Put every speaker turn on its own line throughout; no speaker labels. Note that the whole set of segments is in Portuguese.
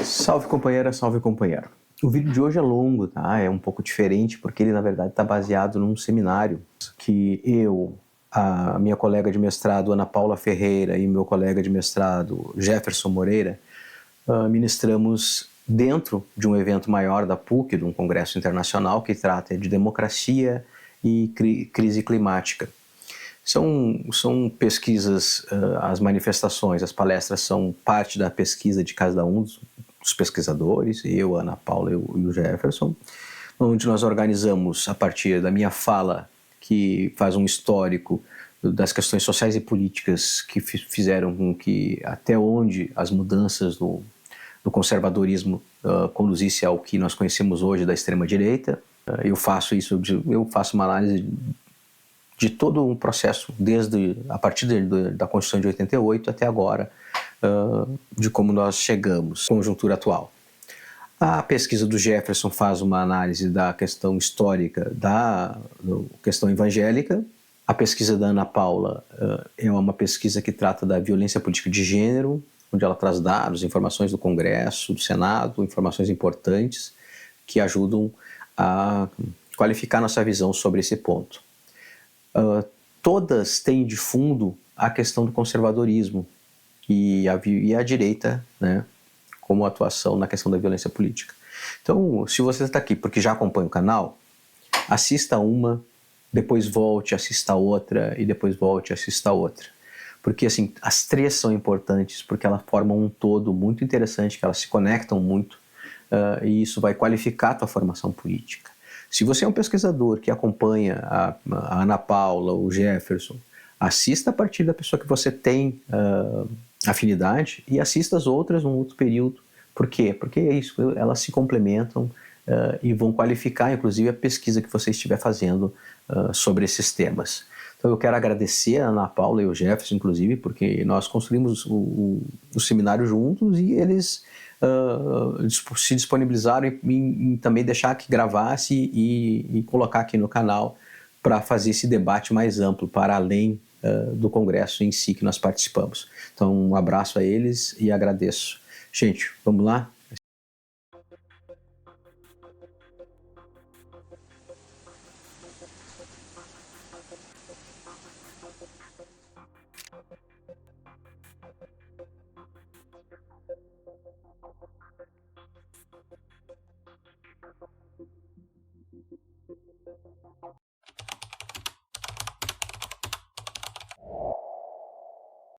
Salve companheira, salve companheiro. O vídeo de hoje é longo, tá? É um pouco diferente porque ele na verdade está baseado num seminário que eu, a minha colega de mestrado Ana Paula Ferreira e meu colega de mestrado Jefferson Moreira ministramos dentro de um evento maior da PUC, de um congresso internacional que trata de democracia e crise climática. São pesquisas, as manifestações, as palestras são parte da pesquisa de cada um dos pesquisadores, eu, a Ana Paula e o Jefferson, onde nós organizamos a partir da minha fala, que faz um histórico das questões sociais e políticas que fizeram com que até onde as mudanças do conservadorismo conduzisse ao que nós conhecemos hoje da extrema-direita. Eu faço uma análise de todo um processo, a partir da Constituição de 88 até agora, de como nós chegamos, conjuntura atual. A pesquisa do Jefferson faz uma análise da questão histórica, da questão evangélica. A pesquisa da Ana Paula é uma pesquisa que trata da violência política de gênero, onde ela traz dados, informações do Congresso, do Senado, informações importantes que ajudam a qualificar nossa visão sobre esse ponto. Todas têm de fundo a questão do conservadorismo e a direita, né, como atuação na questão da violência política. Então, se você está aqui porque já acompanha o canal, assista uma, depois volte, assista outra e depois volte, assista outra. Porque assim, as três são importantes porque elas formam um todo muito interessante, que elas se conectam muito e isso vai qualificar a tua formação política. Se você é um pesquisador que acompanha a Ana Paula, o Jefferson, assista a partir da pessoa que você tem afinidade e assista as outras num outro período. Por quê? Porque é isso, elas se complementam e vão qualificar, inclusive, a pesquisa que você estiver fazendo sobre esses temas. Então eu quero agradecer a Ana Paula e o Jefferson, inclusive, porque nós construímos o seminário juntos e eles se disponibilizaram em também deixar que gravasse e colocar aqui no canal para fazer esse debate mais amplo, para além do congresso em si que nós participamos. Então um abraço a eles e agradeço. Gente, vamos lá?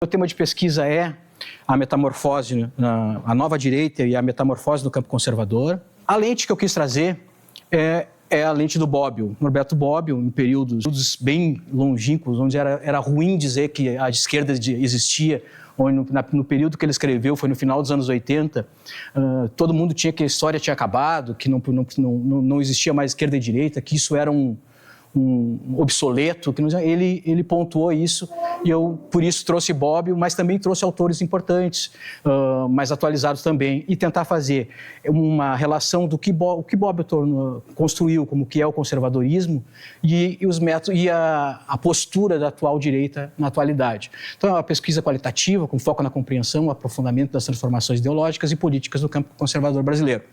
O tema de pesquisa é a metamorfose, a nova direita e a metamorfose do campo conservador. A lente que eu quis trazer é a lente do Bobbio, Norberto Bobbio, em períodos bem longínquos, onde era ruim dizer que a esquerda existia, onde no período que ele escreveu, foi no final dos anos 80, todo mundo tinha que a história tinha acabado, que não existia mais esquerda e direita, que isso era um obsoleto, que ele pontuou isso e eu por isso trouxe Bobbio, mas também trouxe autores importantes, mais atualizados também, e tentar fazer uma relação do que Bobbio construiu como que é o conservadorismo e os métodos e a postura da atual direita na atualidade. Então é uma pesquisa qualitativa com foco na compreensão, aprofundamento das transformações ideológicas e políticas do campo conservador brasileiro.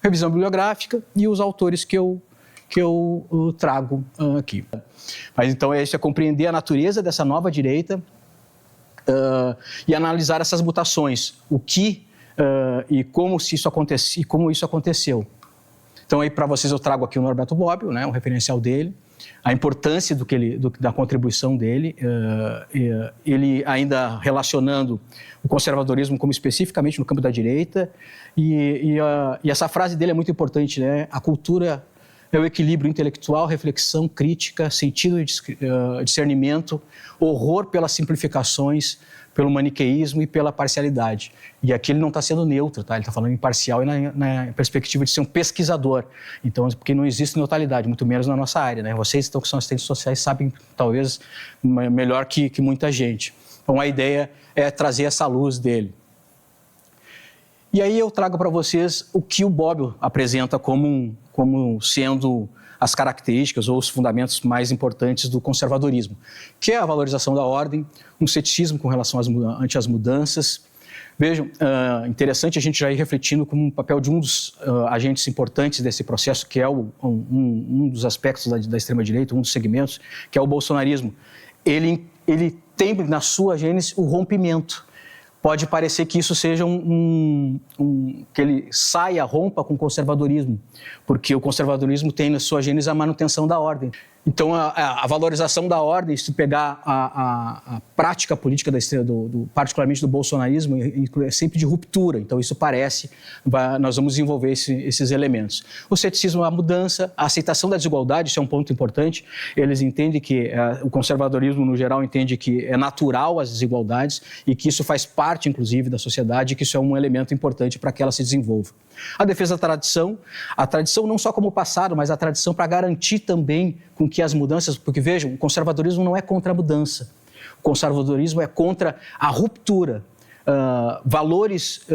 Revisão bibliográfica e os autores que eu trago aqui. Mas então é compreender a natureza dessa nova direita e analisar essas mutações, o que e como isso aconteceu. Então aí para vocês eu trago aqui o Norberto Bobbio, né, um referencial dele, a importância da contribuição dele, ele ainda relacionando o conservadorismo como especificamente no campo da direita e essa frase dele é muito importante, né? A cultura é o equilíbrio intelectual, reflexão, crítica, sentido e discernimento, horror pelas simplificações, pelo maniqueísmo e pela parcialidade. E aqui ele não está sendo neutro, tá? Ele está falando imparcial e na perspectiva de ser um pesquisador. Então, porque não existe neutralidade, muito menos na nossa área, né? Vocês que são assistentes sociais sabem, talvez, melhor que muita gente. Então, a ideia é trazer essa luz dele. E aí eu trago para vocês o que o Bobbio apresenta como sendo as características ou os fundamentos mais importantes do conservadorismo, que é a valorização da ordem, um ceticismo com relação ante as mudanças, Vejam, interessante a gente já ir refletindo como um papel de um dos agentes importantes desse processo, que é um dos aspectos da extrema-direita, um dos segmentos, que é o bolsonarismo. Ele tem na sua gênese o rompimento. Pode parecer que isso seja que ele rompa com o conservadorismo, porque o conservadorismo tem na sua gênese a manutenção da ordem. Então, a valorização da ordem, se tu pegar a prática política particularmente do bolsonarismo, é sempre de ruptura. Então, isso nós vamos desenvolver esses elementos. O ceticismo é a mudança, a aceitação da desigualdade, isso é um ponto importante. Eles entendem que, o conservadorismo, no geral, entende que é natural as desigualdades e que isso faz parte, inclusive, da sociedade e que isso é um elemento importante para que ela se desenvolva. A defesa da tradição, a tradição não só como passado, mas a tradição para garantir também com que as mudanças, porque vejam, o conservadorismo não é contra a mudança, o conservadorismo é contra a ruptura, valores,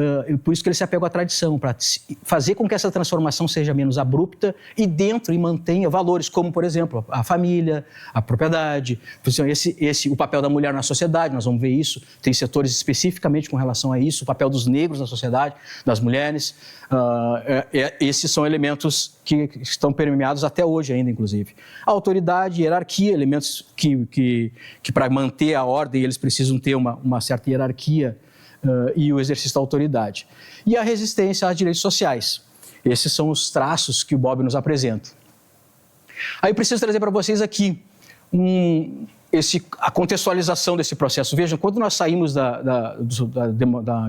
por isso que ele se apega à tradição, para fazer com que essa transformação seja menos abrupta e mantenha valores como, por exemplo, a família, a propriedade, o papel da mulher na sociedade, nós vamos ver isso, tem setores especificamente com relação a isso, o papel dos negros na sociedade, das mulheres, esses são elementos que estão permeados até hoje ainda, inclusive. A autoridade, hierarquia, elementos que para manter a ordem eles precisam ter uma certa hierarquia, e o exercício da autoridade. E a resistência a direitos sociais. Esses são os traços que o Bobbio nos apresenta. Aí eu preciso trazer para vocês aqui a contextualização desse processo. Vejam, quando nós saímos da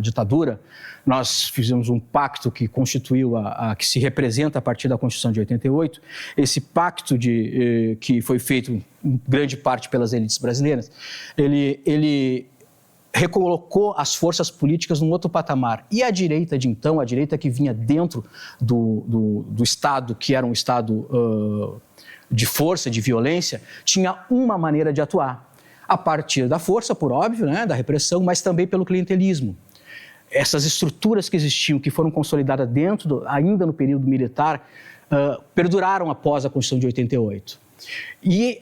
ditadura, nós fizemos um pacto que constituiu que se representa a partir da Constituição de 88, esse pacto que foi feito em grande parte pelas elites brasileiras, ele recolocou as forças políticas num outro patamar. E a direita de então, a direita que vinha dentro do Estado, que era um Estado de força, de violência, tinha uma maneira de atuar. A partir da força, por óbvio, né, da repressão, mas também pelo clientelismo. Essas estruturas que existiam, que foram consolidadas ainda no período militar, perduraram após a Constituição de 88. E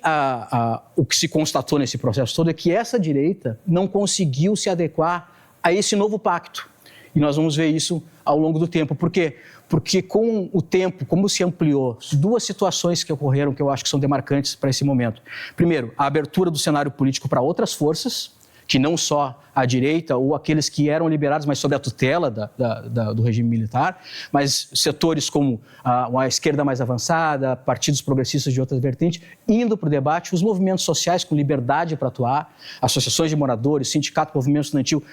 o que se constatou nesse processo todo é que essa direita não conseguiu se adequar a esse novo pacto. E nós vamos ver isso ao longo do tempo. Por quê? Porque com o tempo, como se ampliou, duas situações que ocorreram que eu acho que são demarcantes para esse momento. Primeiro, a abertura do cenário político para outras forças, que não só a direita ou aqueles que eram liberados, mas sob a tutela do regime militar, mas setores como a esquerda mais avançada, partidos progressistas de outras vertentes, indo para o debate, os movimentos sociais com liberdade para atuar, associações de moradores, sindicato, movimento estudantil,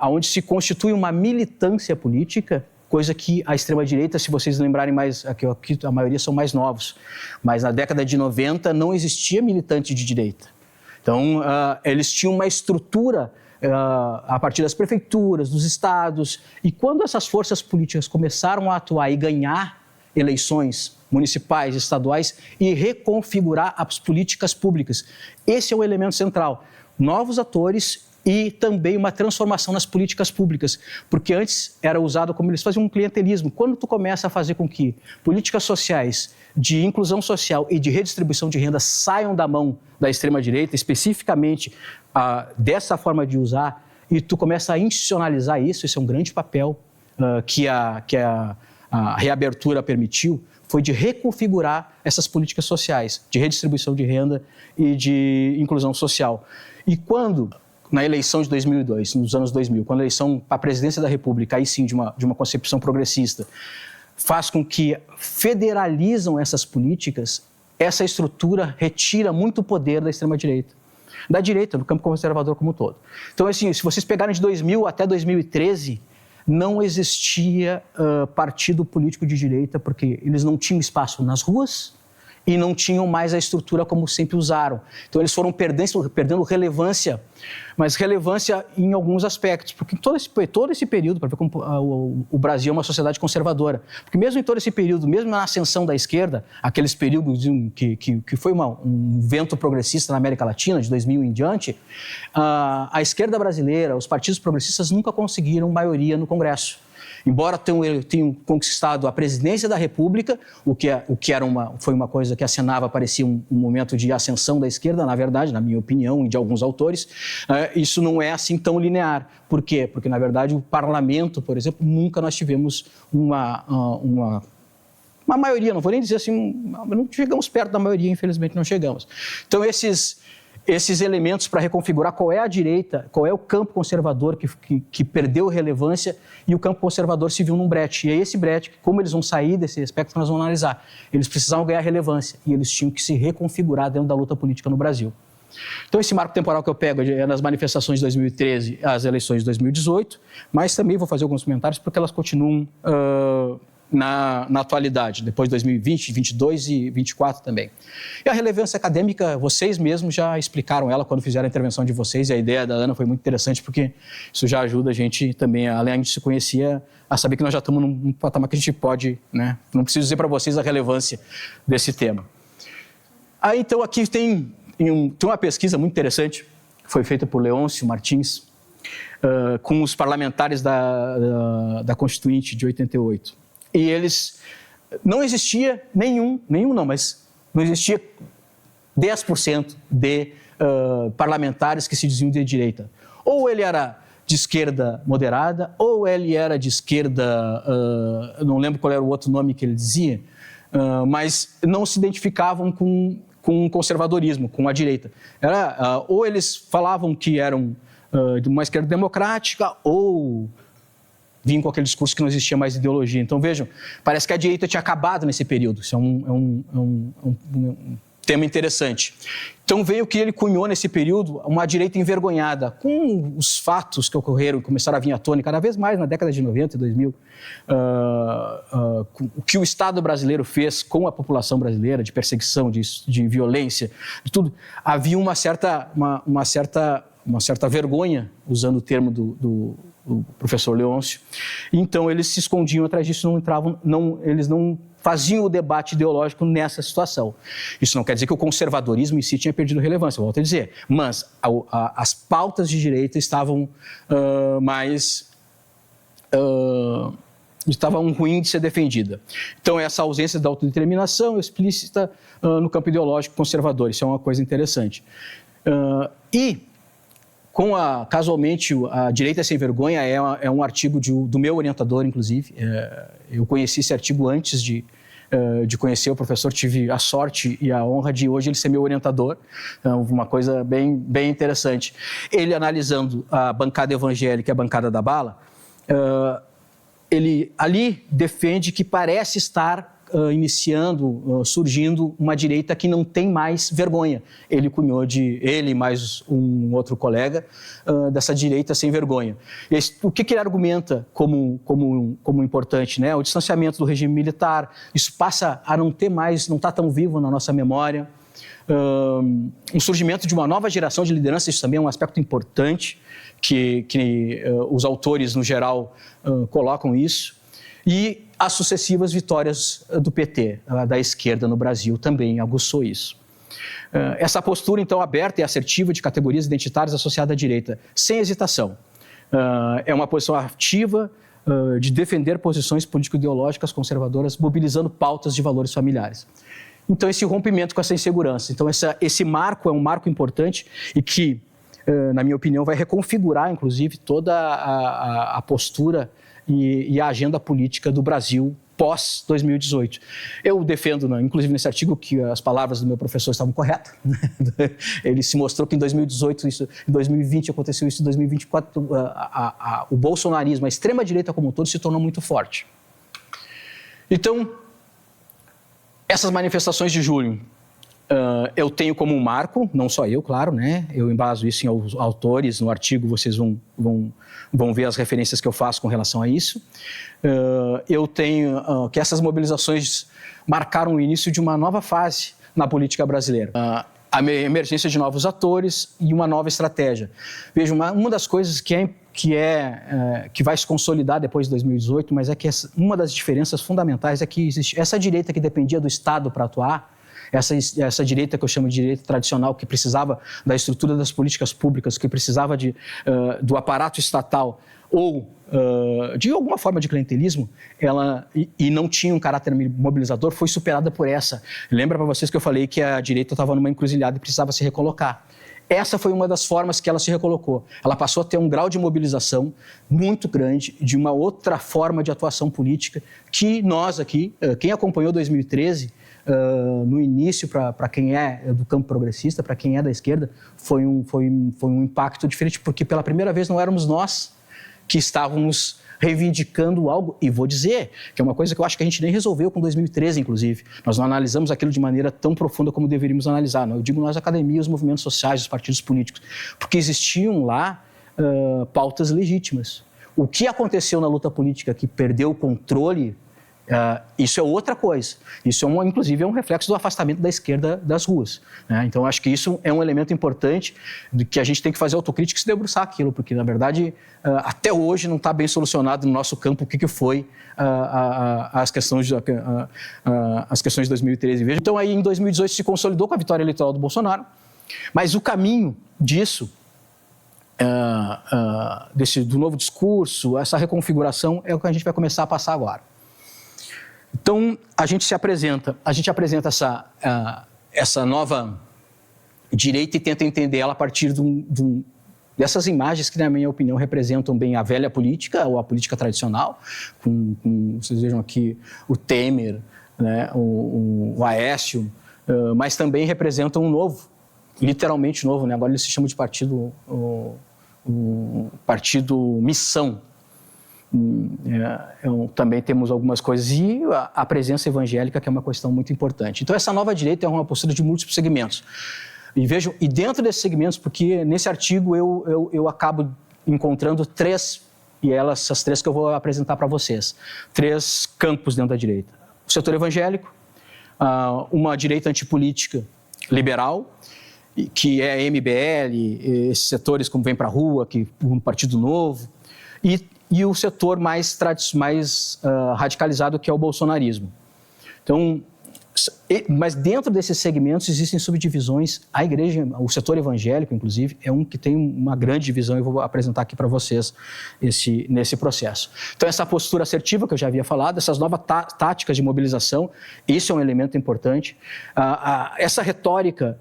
onde se constitui uma militância política, coisa que a extrema-direita, se vocês lembrarem mais, aqui a maioria são mais novos, mas na década de 90 não existia militante de direita. Então, eles tinham uma estrutura a partir das prefeituras, dos estados, e quando essas forças políticas começaram a atuar e ganhar eleições municipais, estaduais e reconfigurar as políticas públicas, esse é o elemento central. Novos atores e também uma transformação nas políticas públicas, porque antes era usado como eles faziam um clientelismo. Quando tu começa a fazer com que políticas sociais de inclusão social e de redistribuição de renda saiam da mão da extrema-direita, especificamente dessa forma de usar, e tu começa a institucionalizar isso, esse é um grande papel que a reabertura permitiu, foi de reconfigurar essas políticas sociais, de redistribuição de renda e de inclusão social. E quando, na eleição de 2002, nos anos 2000, quando a eleição para a presidência da República, aí sim de uma concepção progressista, faz com que federalizam essas políticas, essa estrutura retira muito poder da extrema-direita, da direita, do campo conservador como um todo. Então, assim, se vocês pegarem de 2000 até 2013, não existia partido político de direita, porque eles não tinham espaço nas ruas e não tinham mais a estrutura como sempre usaram. Então, eles foram perdendo relevância, mas relevância em alguns aspectos, porque todo esse período, para ver como o Brasil é uma sociedade conservadora, porque mesmo em todo esse período, mesmo na ascensão da esquerda, aqueles períodos que foi um vento progressista na América Latina, de 2000 em diante, a esquerda brasileira, os partidos progressistas nunca conseguiram maioria no Congresso. embora tenham conquistado a presidência da República, o que foi uma coisa que acenava, parecia um momento de ascensão da esquerda, na verdade, na minha opinião e de alguns autores, isso não é assim tão linear. Por quê? Porque, na verdade, o parlamento, por exemplo, nunca nós tivemos uma maioria, não vou nem dizer assim, não chegamos perto da maioria, infelizmente não chegamos. Então, esses elementos para reconfigurar qual é a direita, qual é o campo conservador que perdeu relevância e o campo conservador se viu num brete. E é esse brete, como eles vão sair desse aspecto, nós vamos analisar. Eles precisavam ganhar relevância e eles tinham que se reconfigurar dentro da luta política no Brasil. Então, esse marco temporal que eu pego é nas manifestações de 2013 às eleições de 2018, mas também vou fazer alguns comentários porque elas continuam na atualidade, depois de 2020, 2022 e 2024 também. E a relevância acadêmica, vocês mesmos já explicaram ela quando fizeram a intervenção de vocês, e a ideia da Ana foi muito interessante, porque isso já ajuda a gente também, além de se conhecer, a saber que nós já estamos num patamar que a gente pode, né? Não preciso dizer para vocês a relevância desse tema. Aí, então, aqui tem uma pesquisa muito interessante, que foi feita por Leôncio Martins, com os parlamentares da Constituinte de 88. E não existia mas não existia 10% de parlamentares que se diziam de direita. Ou ele era de esquerda moderada, ou ele era de esquerda, não lembro qual era o outro nome que ele dizia, mas não se identificavam com conservadorismo, com a direita. Ou eles falavam que eram de uma esquerda democrática, ou vinham com aquele discurso que não existia mais ideologia. Então, vejam, parece que a direita tinha acabado nesse período. Isso é um tema interessante. Então, veio que ele cunhou nesse período uma direita envergonhada, com os fatos que ocorreram, começaram a vir à tona cada vez mais na década de 90 e 2000, o que o Estado brasileiro fez com a população brasileira, de perseguição, de violência, de tudo. Havia uma certa vergonha, usando o termo do professor Leôncio. Então, eles se escondiam atrás disso, eles não faziam o debate ideológico nessa situação. Isso não quer dizer que o conservadorismo em si tinha perdido relevância, eu volto a dizer, mas as pautas de direita estavam estavam ruim de ser defendida. Então, essa ausência da autodeterminação explícita no campo ideológico conservador, isso é uma coisa interessante. Casualmente, a Direita Sem Vergonha é um artigo do meu orientador, inclusive. Eu conheci esse artigo antes de conhecer o professor, tive a sorte e a honra de hoje ele ser meu orientador. Então, uma coisa bem, bem interessante. Ele analisando a bancada evangélica e a bancada da bala, ele ali defende que parece estar surgindo uma direita que não tem mais vergonha. Ele cunhou ele mais um outro colega dessa direita sem vergonha. O que ele argumenta como importante, né? O distanciamento do regime militar, isso passa a não está tão vivo na nossa memória. Um surgimento de uma nova geração de liderança, isso também é um aspecto importante que os autores, no geral, colocam isso. E as sucessivas vitórias do PT, da esquerda no Brasil, também aguçou isso. Essa postura, então, aberta e assertiva de categorias identitárias associada à direita, sem hesitação, é uma posição ativa de defender posições político-ideológicas conservadoras, mobilizando pautas de valores familiares. Então, esse rompimento com essa insegurança. Então, esse marco é um marco importante e que, na minha opinião, vai reconfigurar, inclusive, toda a postura e a agenda política do Brasil pós-2018. Eu defendo, inclusive nesse artigo, que as palavras do meu professor estavam corretas. Ele se mostrou que em 2018, em 2020 aconteceu isso, em 2024 o bolsonarismo, a extrema-direita como um todo, se tornou muito forte. Então, essas manifestações de julho, eu tenho como um marco, não só eu, claro, né? Eu embaso isso em autores, no artigo vocês vão ver as referências que eu faço com relação a isso. Eu tenho que essas mobilizações marcaram o início de uma nova fase na política brasileira. A emergência de novos atores e uma nova estratégia. Veja, uma das coisas que vai se consolidar depois de 2018, mas é que uma das diferenças fundamentais é que existe essa direita que dependia do Estado para atuar, essa direita que eu chamo de direita tradicional, que precisava da estrutura das políticas públicas, que precisava do aparato estatal ou de alguma forma de clientelismo, e não tinha um caráter mobilizador, foi superada por essa. Lembra para vocês que eu falei que a direita estava numa encruzilhada e precisava se recolocar. Essa foi uma das formas que ela se recolocou. Ela passou a ter um grau de mobilização muito grande, de uma outra forma de atuação política, que nós aqui, quem acompanhou 2013, no início, para quem é do campo progressista, para quem é da esquerda, foi um impacto diferente, porque pela primeira vez não éramos nós que estávamos reivindicando algo, e vou dizer que é uma coisa que eu acho que a gente nem resolveu com 2013, inclusive. Nós não analisamos aquilo de maneira tão profunda como deveríamos analisar. Eu digo nós, a academia, os movimentos sociais, os partidos políticos, porque existiam lá pautas legítimas. O que aconteceu na luta política que perdeu o controle, isso é outra coisa. Isso, inclusive, é um reflexo do afastamento da esquerda das ruas, né? Então, acho que isso é um elemento importante de que a gente tem que fazer autocrítica e se debruçar aquilo, porque, na verdade, até hoje não está bem solucionado no nosso campo o que foi as questões de 2013. Então, aí, em 2018, se consolidou com a vitória eleitoral do Bolsonaro, mas o caminho disso, do novo discurso, essa reconfiguração, é o que a gente vai começar a passar agora. Então, a gente apresenta essa nova direita e tenta entender ela a partir dessas imagens que, na minha opinião, representam bem a velha política, ou a política tradicional, vocês vejam aqui o Temer, né, o Aécio, mas também representam um novo, literalmente novo, né? Agora ele se chama de partido Missão. Também temos algumas coisas, e a presença evangélica, que é uma questão muito importante. Então, essa nova direita é uma postura de múltiplos segmentos. E dentro desses segmentos, porque nesse artigo eu acabo encontrando três, e essas três que eu vou apresentar para vocês, três campos dentro da direita. O setor evangélico, uma direita antipolítica liberal, que é MBL, esses setores como Vem Pra Rua, que um Partido Novo, e o setor mais radicalizado, que é o bolsonarismo. Então, mas dentro desses segmentos existem subdivisões. A igreja, o setor evangélico, inclusive, é um que tem uma grande divisão, e eu vou apresentar aqui para vocês nesse processo. Então, essa postura assertiva que eu já havia falado, essas novas táticas de mobilização, isso é um elemento importante. Essa retórica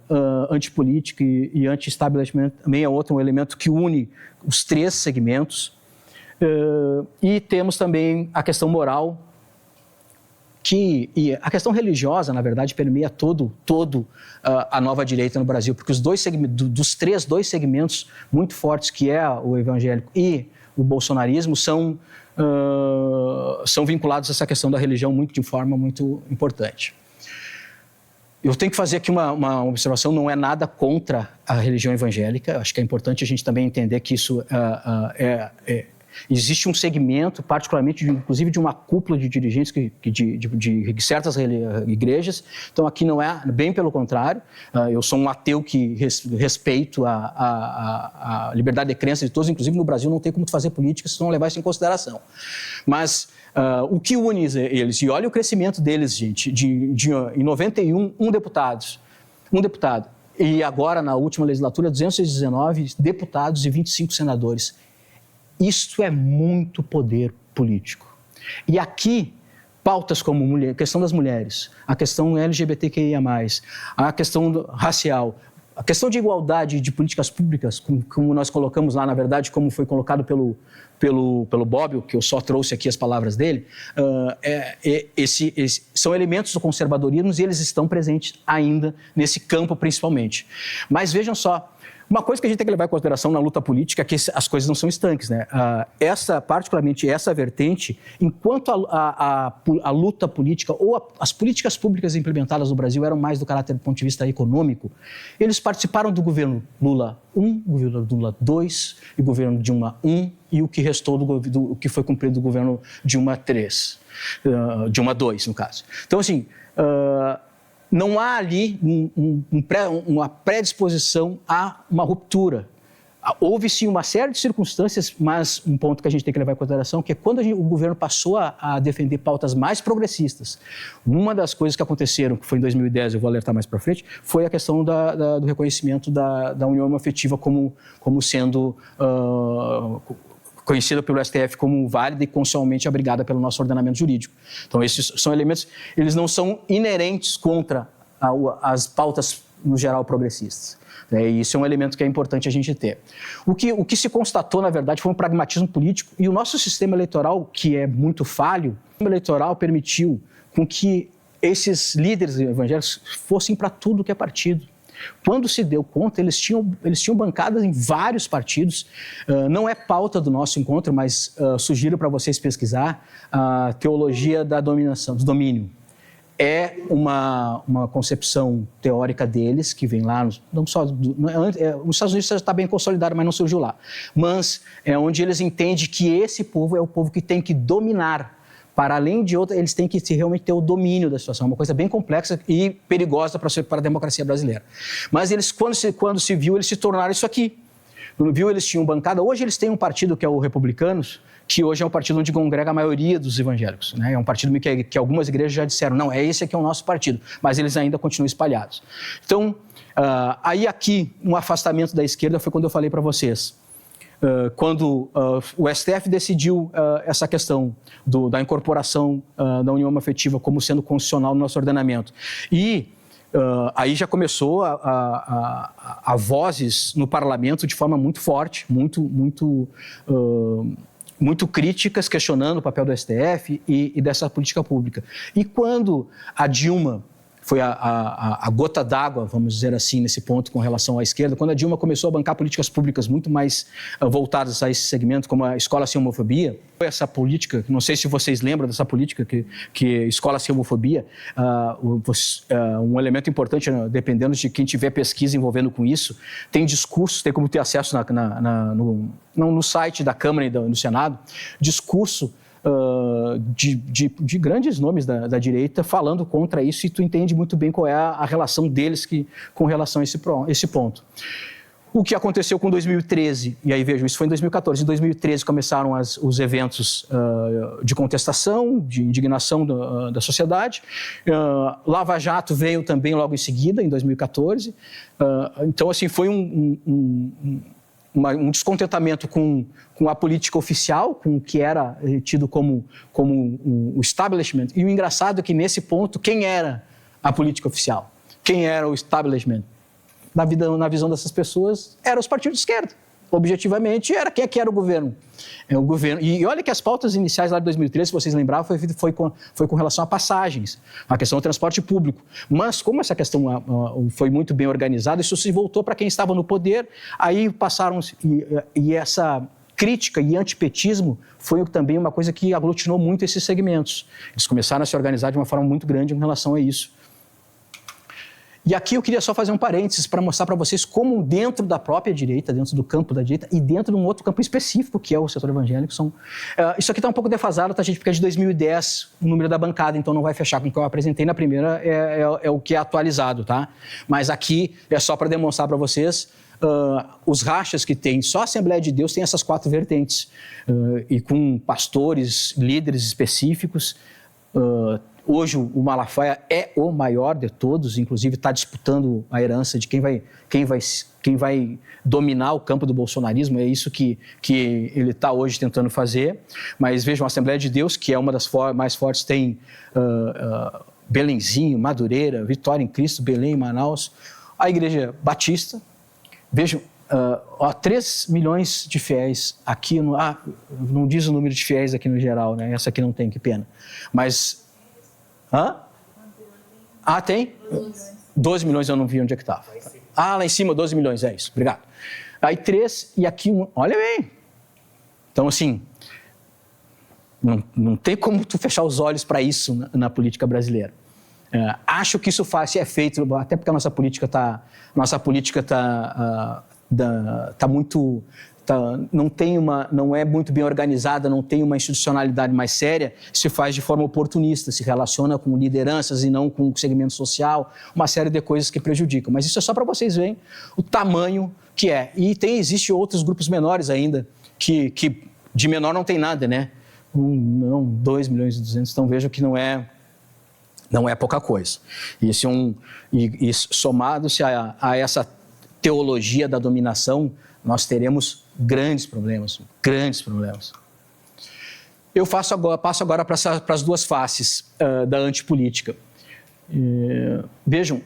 antipolítica e anti-establishment também é outro, um elemento que une os três segmentos. E temos também a questão moral, e a questão religiosa, na verdade, permeia todo a nova direita no Brasil, porque dois segmentos muito fortes, que é o evangélico e o bolsonarismo, são vinculados a essa questão da religião de forma muito importante. Eu tenho que fazer aqui uma observação, não é nada contra a religião evangélica, acho que é importante a gente também entender que isso existe um segmento, particularmente, inclusive, de uma cúpula de dirigentes de certas igrejas. Então, aqui não é, bem pelo contrário. Eu sou um ateu que respeito a liberdade de crença de todos. Inclusive, no Brasil, não tem como fazer política se não levar isso em consideração. Mas o que une eles? E olha o crescimento deles, gente. Em 91, um deputado. E agora, na última legislatura, 219 deputados e 25 senadores. Isso é muito poder político. E aqui, pautas como a questão das mulheres, a questão LGBTQIA+, a questão racial, a questão de igualdade de políticas públicas, como nós colocamos lá, na verdade, como foi colocado pelo Bobbio, que eu só trouxe aqui as palavras dele, são elementos do conservadorismo e eles estão presentes ainda nesse campo, principalmente. Mas vejam só, uma coisa que a gente tem que levar em consideração na luta política é que as coisas não são estanques, né? Particularmente essa vertente, enquanto a luta política ou as políticas públicas implementadas no Brasil eram mais do caráter do ponto de vista econômico, eles participaram do governo Lula I, governo Lula II e governo Dilma I, e o que restou o que foi cumprido do governo Dilma III, Dilma II, no caso. Então, assim, não há ali uma predisposição a uma ruptura houve sim uma série de circunstâncias, mas um ponto que a gente tem que levar em consideração, que é quando o governo passou a defender pautas mais progressistas, uma das coisas que aconteceram, que foi em 2010, eu vou alertar mais para frente, foi a questão do reconhecimento da união homoafetiva como sendo conhecida pelo STF como válida e constitucionalmente abrigada pelo nosso ordenamento jurídico. Então, esses são elementos, eles não são inerentes contra as pautas, no geral, progressistas. E isso é um elemento que é importante a gente ter. O que se constatou, na verdade, foi um pragmatismo político, e o nosso sistema eleitoral, que é muito falho, o sistema eleitoral permitiu com que esses líderes evangélicos fossem para tudo que é partido. Quando se deu conta, eles tinham bancadas em vários partidos. Não é pauta do nosso encontro, mas sugiro para vocês pesquisar a teologia da dominação, do domínio. É uma concepção teórica deles, que vem lá, não só, nos Estados Unidos já está bem consolidado, mas não surgiu lá. Mas é onde eles entendem que esse povo é o povo que tem que dominar. Para além de outra, eles têm que realmente ter o domínio da situação. É uma coisa bem complexa e perigosa para a democracia brasileira. Mas eles, quando se viu, eles se tornaram isso aqui. Quando viu, eles tinham bancada. Hoje eles têm um partido que é o Republicanos, que hoje é um partido onde congrega a maioria dos evangélicos. Né? É um partido que algumas igrejas já disseram, não, esse aqui é o nosso partido, mas eles ainda continuam espalhados. Então, aí aqui, um afastamento da esquerda foi quando eu falei para vocês. Quando o STF decidiu essa questão da incorporação da união homoafetiva como sendo constitucional no nosso ordenamento. E aí já começou a vozes no parlamento de forma muito forte, muito críticas, questionando o papel do STF e dessa política pública. E quando a Dilma foi a gota d'água, vamos dizer assim, nesse ponto com relação à esquerda, quando a Dilma começou a bancar políticas públicas muito mais voltadas a esse segmento, como a Escola Sem Homofobia, essa política, não sei se vocês lembram dessa política, que Escola Sem Homofobia, um elemento importante, dependendo de quem tiver pesquisa envolvendo com isso, tem discursos, tem como ter acesso no site da Câmara e do Senado, discurso de grandes nomes da direita falando contra isso, e tu entende muito bem qual é a relação deles com relação a esse ponto. O que aconteceu com 2013, e aí vejam, isso foi em 2014, em 2013 começaram os eventos de contestação, de indignação da sociedade. Lava Jato veio também logo em seguida, em 2014. Então, assim, foi um descontentamento com a política oficial, com o que era tido como o establishment. E o engraçado é que, nesse ponto, quem era a política oficial? Quem era o establishment? Na visão dessas pessoas, eram os partidos de esquerda. Objetivamente, era quem é que era o governo. O governo. E olha que as pautas iniciais lá de 2013, se vocês lembravam, foi com relação a passagens, a questão do transporte público. Mas como essa questão foi muito bem organizada, isso se voltou para quem estava no poder, aí passaram... E essa crítica e antipetismo foi também uma coisa que aglutinou muito esses segmentos. Eles começaram a se organizar de uma forma muito grande em relação a isso. E aqui eu queria só fazer um parênteses para mostrar para vocês como dentro da própria direita, dentro do campo da direita e dentro de um outro campo específico, que é o setor evangélico, isso aqui está um pouco defasado, tá, gente? Porque é de 2010 o número da bancada, então não vai fechar com o que eu apresentei na primeira, é o que é atualizado, tá? Mas aqui é só para demonstrar para vocês os rachas que tem. Só a Assembleia de Deus tem essas 4 vertentes, e com pastores, líderes específicos. Hoje o Malafaia é o maior de todos, inclusive está disputando a herança de quem vai dominar o campo do bolsonarismo. É isso que ele está hoje tentando fazer. Mas vejam, a Assembleia de Deus, que é uma das mais fortes, tem Belenzinho, Madureira, Vitória em Cristo, Belém, Manaus. A Igreja Batista, vejam, 3 milhões de fiéis aqui, não diz o número de fiéis aqui no geral, né? Essa aqui não tem, que pena. Mas... tem? 12 milhões eu não vi onde é que estava. Lá em cima, 12 milhões, é isso, obrigado. Aí 3 e aqui olha bem. Então, assim, não tem como tu fechar os olhos para isso na política brasileira. Acho que isso é feito, até porque a nossa política está muito não é muito bem organizada, não tem uma institucionalidade mais séria, se faz de forma oportunista, se relaciona com lideranças e não com o segmento social, uma série de coisas que prejudicam. Mas isso é só para vocês verem o tamanho que é. E existe outros grupos menores ainda, que de menor não tem nada, né? 2 milhões e 200, então vejam que não é pouca coisa. E somado-se a essa teologia da dominação, nós teremos grandes problemas. Eu passo agora para as duas faces da antipolítica. Vejam,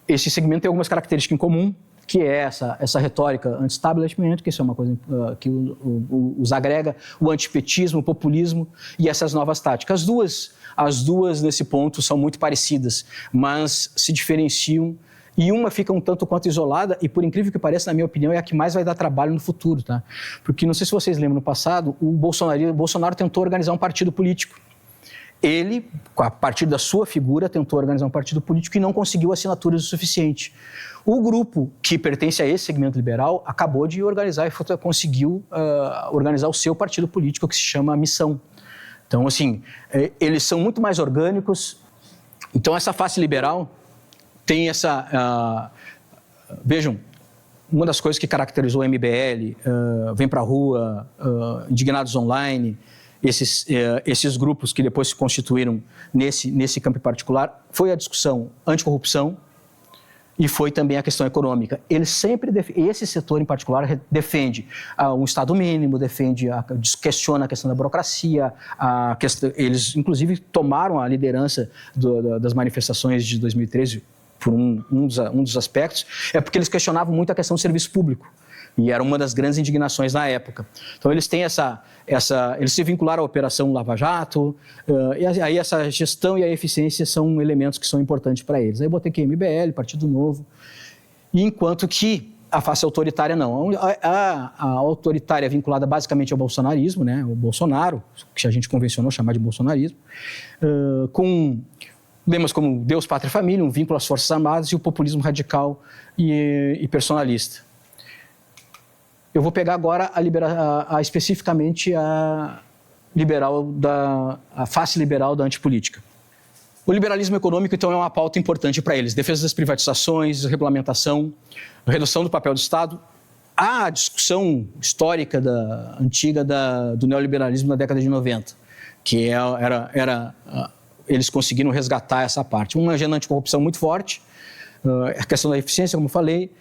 esse segmento tem algumas características em comum, que é essa retórica anti-establishment, que isso é uma coisa que os agrega, o antipetismo, o populismo e essas novas táticas. As duas, nesse ponto, são muito parecidas, mas se diferenciam, e uma fica um tanto quanto isolada, e por incrível que pareça, na minha opinião, é a que mais vai dar trabalho no futuro, tá? Porque, não sei se vocês lembram, no passado, o Bolsonaro tentou organizar um partido político. Ele, a partir da sua figura, tentou organizar um partido político e não conseguiu assinaturas o suficiente. O grupo que pertence a esse segmento liberal acabou de organizar e conseguiu organizar o seu partido político, que se chama Missão. Então, assim, eles são muito mais orgânicos. Então, essa face liberal tem essa... vejam, uma das coisas que caracterizou o MBL, Vem Pra Rua, Indignados Online, esses grupos que depois se constituíram nesse campo particular, foi a discussão anticorrupção e foi também a questão econômica. Esse setor em particular defende um Estado mínimo, questiona a questão da burocracia, eles inclusive tomaram a liderança das manifestações de 2013 por um dos aspectos, é porque eles questionavam muito a questão do serviço público. E era uma das grandes indignações na época. Então, eles têm eles se vincularam à Operação Lava Jato, e aí essa gestão e a eficiência são elementos que são importantes para eles. Aí eu botei aqui MBL, Partido Novo, e enquanto que a face autoritária não. A autoritária é vinculada basicamente ao bolsonarismo, né? O Bolsonaro, que a gente convencionou chamar de bolsonarismo, com lemas como Deus, Pátria e Família, um vínculo às Forças Armadas e o populismo radical e personalista. Eu vou pegar agora especificamente a face liberal da antipolítica. O liberalismo econômico, então, é uma pauta importante para eles. Defesa das privatizações, regulamentação, redução do papel do Estado. A discussão histórica antiga do neoliberalismo na década de 90, que eles conseguiram resgatar essa parte. Uma agenda anticorrupção muito forte, a questão da eficiência, como eu falei.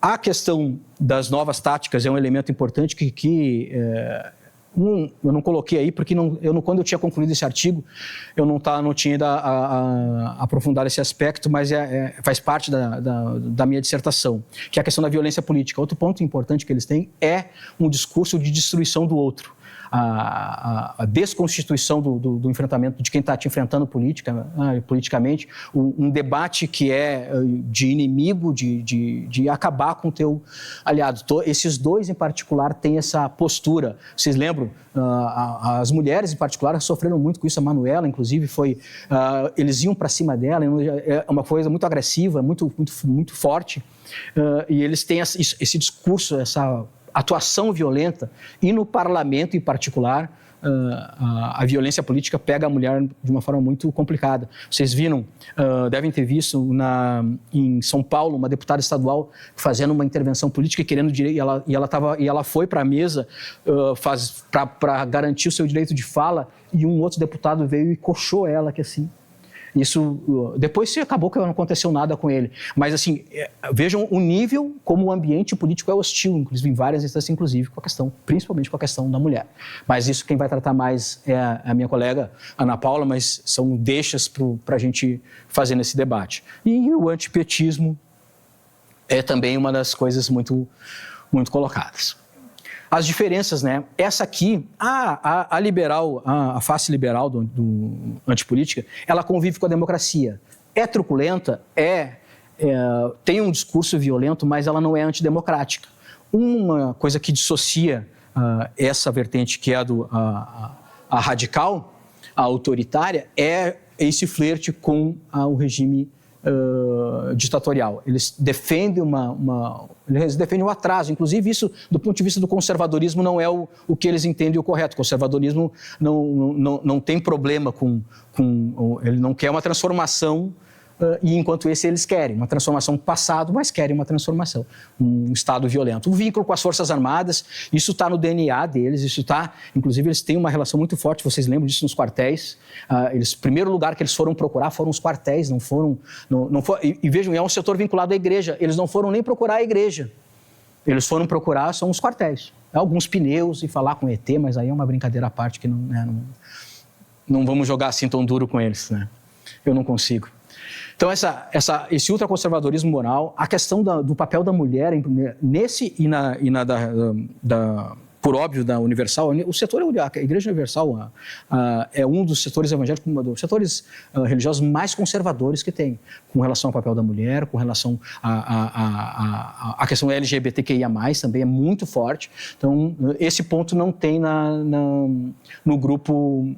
A questão das novas táticas é um elemento importante eu não coloquei aí, porque quando eu tinha concluído esse artigo, eu não tinha ainda aprofundado esse aspecto, mas faz parte da minha dissertação, que é a questão da violência política. Outro ponto importante que eles têm é um discurso de destruição do outro. A desconstituição do enfrentamento, de quem está te enfrentando politicamente, um debate que é de inimigo, de acabar com o teu aliado. Esses dois, em particular, têm essa postura. Vocês lembram? As mulheres, em particular, sofreram muito com isso. A Manuela, inclusive, eles iam para cima dela, é uma coisa muito agressiva, muito, muito, muito forte. E eles têm esse discurso, essa atuação violenta, e no parlamento em particular, a violência política pega a mulher de uma forma muito complicada. Vocês viram, devem ter visto em São Paulo, uma deputada estadual fazendo uma intervenção política e querendo direito, e ela foi para a mesa para garantir o seu direito de fala, e um outro deputado veio e coxou ela, que assim. Isso, depois acabou que não aconteceu nada com ele. Mas, assim, vejam o nível como o ambiente político é hostil, inclusive em várias instâncias, inclusive principalmente com a questão da mulher. Mas isso quem vai tratar mais é a minha colega Ana Paula, mas são deixas para a gente fazer nesse debate. E o antipetismo é também uma das coisas muito, muito colocadas. As diferenças, né? Essa aqui, a face liberal do antipolítica, ela convive com a democracia. É truculenta, tem um discurso violento, mas ela não é antidemocrática. Uma coisa que dissocia essa vertente, que é a radical, a autoritária, é esse flerte com o regime ditatorial. Eles defendem eles defendem o atraso. Inclusive, isso, do ponto de vista do conservadorismo, não é o que eles entendem o correto. O conservadorismo não tem problema ele não quer uma transformação, e enquanto eles querem uma transformação passado, mas querem uma transformação, um Estado violento. O vínculo com as Forças Armadas, isso está no DNA deles, inclusive eles têm uma relação muito forte, vocês lembram disso nos quartéis, o primeiro lugar que eles foram procurar foram os quartéis, não foram, e vejam, é um setor vinculado à igreja, eles não foram nem procurar a igreja, eles foram procurar, são os quartéis, alguns pneus e falar com ET, mas aí é uma brincadeira à parte que não vamos jogar assim tão duro com eles, né? Eu não consigo. Então, esse ultraconservadorismo moral, a questão do papel da mulher nesse por óbvio, da Universal, o setor, a Igreja Universal é um dos setores evangélicos, dos setores religiosos mais conservadores que tem, com relação ao papel da mulher, com relação à questão LGBTQIA+, também é muito forte. Então, esse ponto não tem no grupo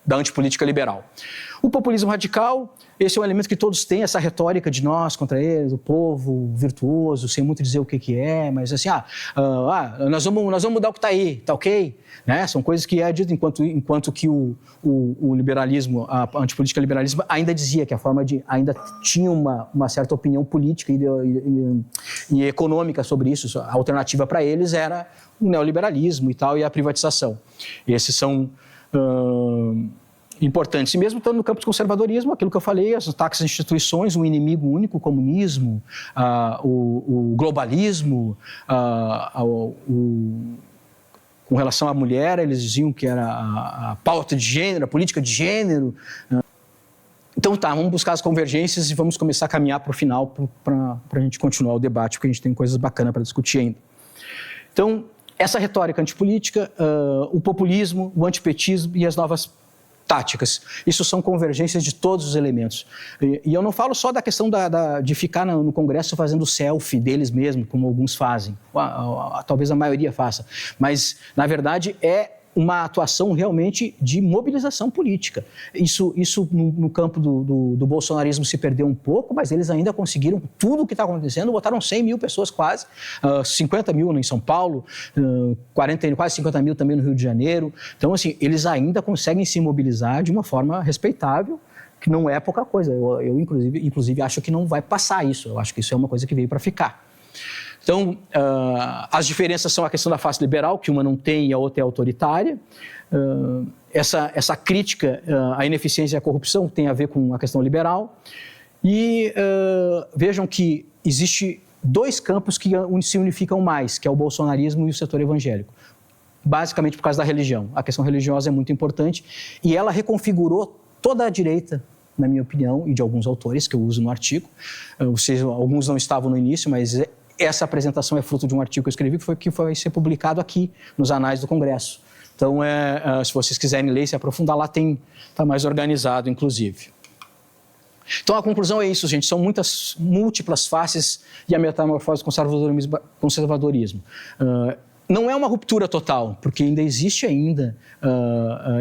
da antipolítica liberal. O populismo radical, esse é um elemento que todos têm, essa retórica de nós contra eles, o povo virtuoso, sem muito dizer o que é, mas assim, nós vamos mudar o que está aí, tá ok? Né? São coisas que é dito, enquanto que o liberalismo, a antipolítica liberalismo ainda dizia que ainda tinha uma certa opinião política e econômica sobre isso. A alternativa para eles era o neoliberalismo e tal, e a privatização. Esses são importantes. E mesmo estando no campo do conservadorismo, aquilo que eu falei, os ataques às instituições, o inimigo único, o comunismo, o globalismo, com relação à mulher, eles diziam que era a pauta de gênero, a política de gênero. Então vamos buscar as convergências e vamos começar a caminhar para o final para a gente continuar o debate, porque a gente tem coisas bacanas para discutir ainda. Então, essa retórica antipolítica, o populismo, o antipetismo e as novas táticas. Isso são convergências de todos os elementos. E eu não falo só da questão de ficar no Congresso fazendo selfie deles mesmos, como alguns fazem. Talvez a maioria faça. Mas, na verdade, é uma atuação realmente de mobilização política. Isso no campo do bolsonarismo se perdeu um pouco, mas eles ainda conseguiram tudo o que está acontecendo, botaram 100 mil pessoas quase, 50 mil em São Paulo, quase 50 mil também no Rio de Janeiro. Então, assim, eles ainda conseguem se mobilizar de uma forma respeitável, que não é pouca coisa. Eu inclusive, acho que não vai passar isso. Eu acho que isso é uma coisa que veio para ficar. Então, as diferenças são a questão da face liberal, que uma não tem e a outra é autoritária. Essa crítica à ineficiência e à corrupção tem a ver com a questão liberal. E vejam que existe dois campos que se unificam mais, que é o bolsonarismo e o setor evangélico. Basicamente por causa da religião. A questão religiosa é muito importante e ela reconfigurou toda a direita, na minha opinião, e de alguns autores que eu uso no artigo. Alguns não estavam no início, mas essa apresentação é fruto de um artigo que eu escrevi que foi ser publicado aqui nos Anais do Congresso. Então, se vocês quiserem ler e se aprofundar lá, está mais organizado, inclusive. Então, a conclusão é isso, gente. São múltiplas faces e a metamorfose do conservadorismo. Não é uma ruptura total, porque ainda existe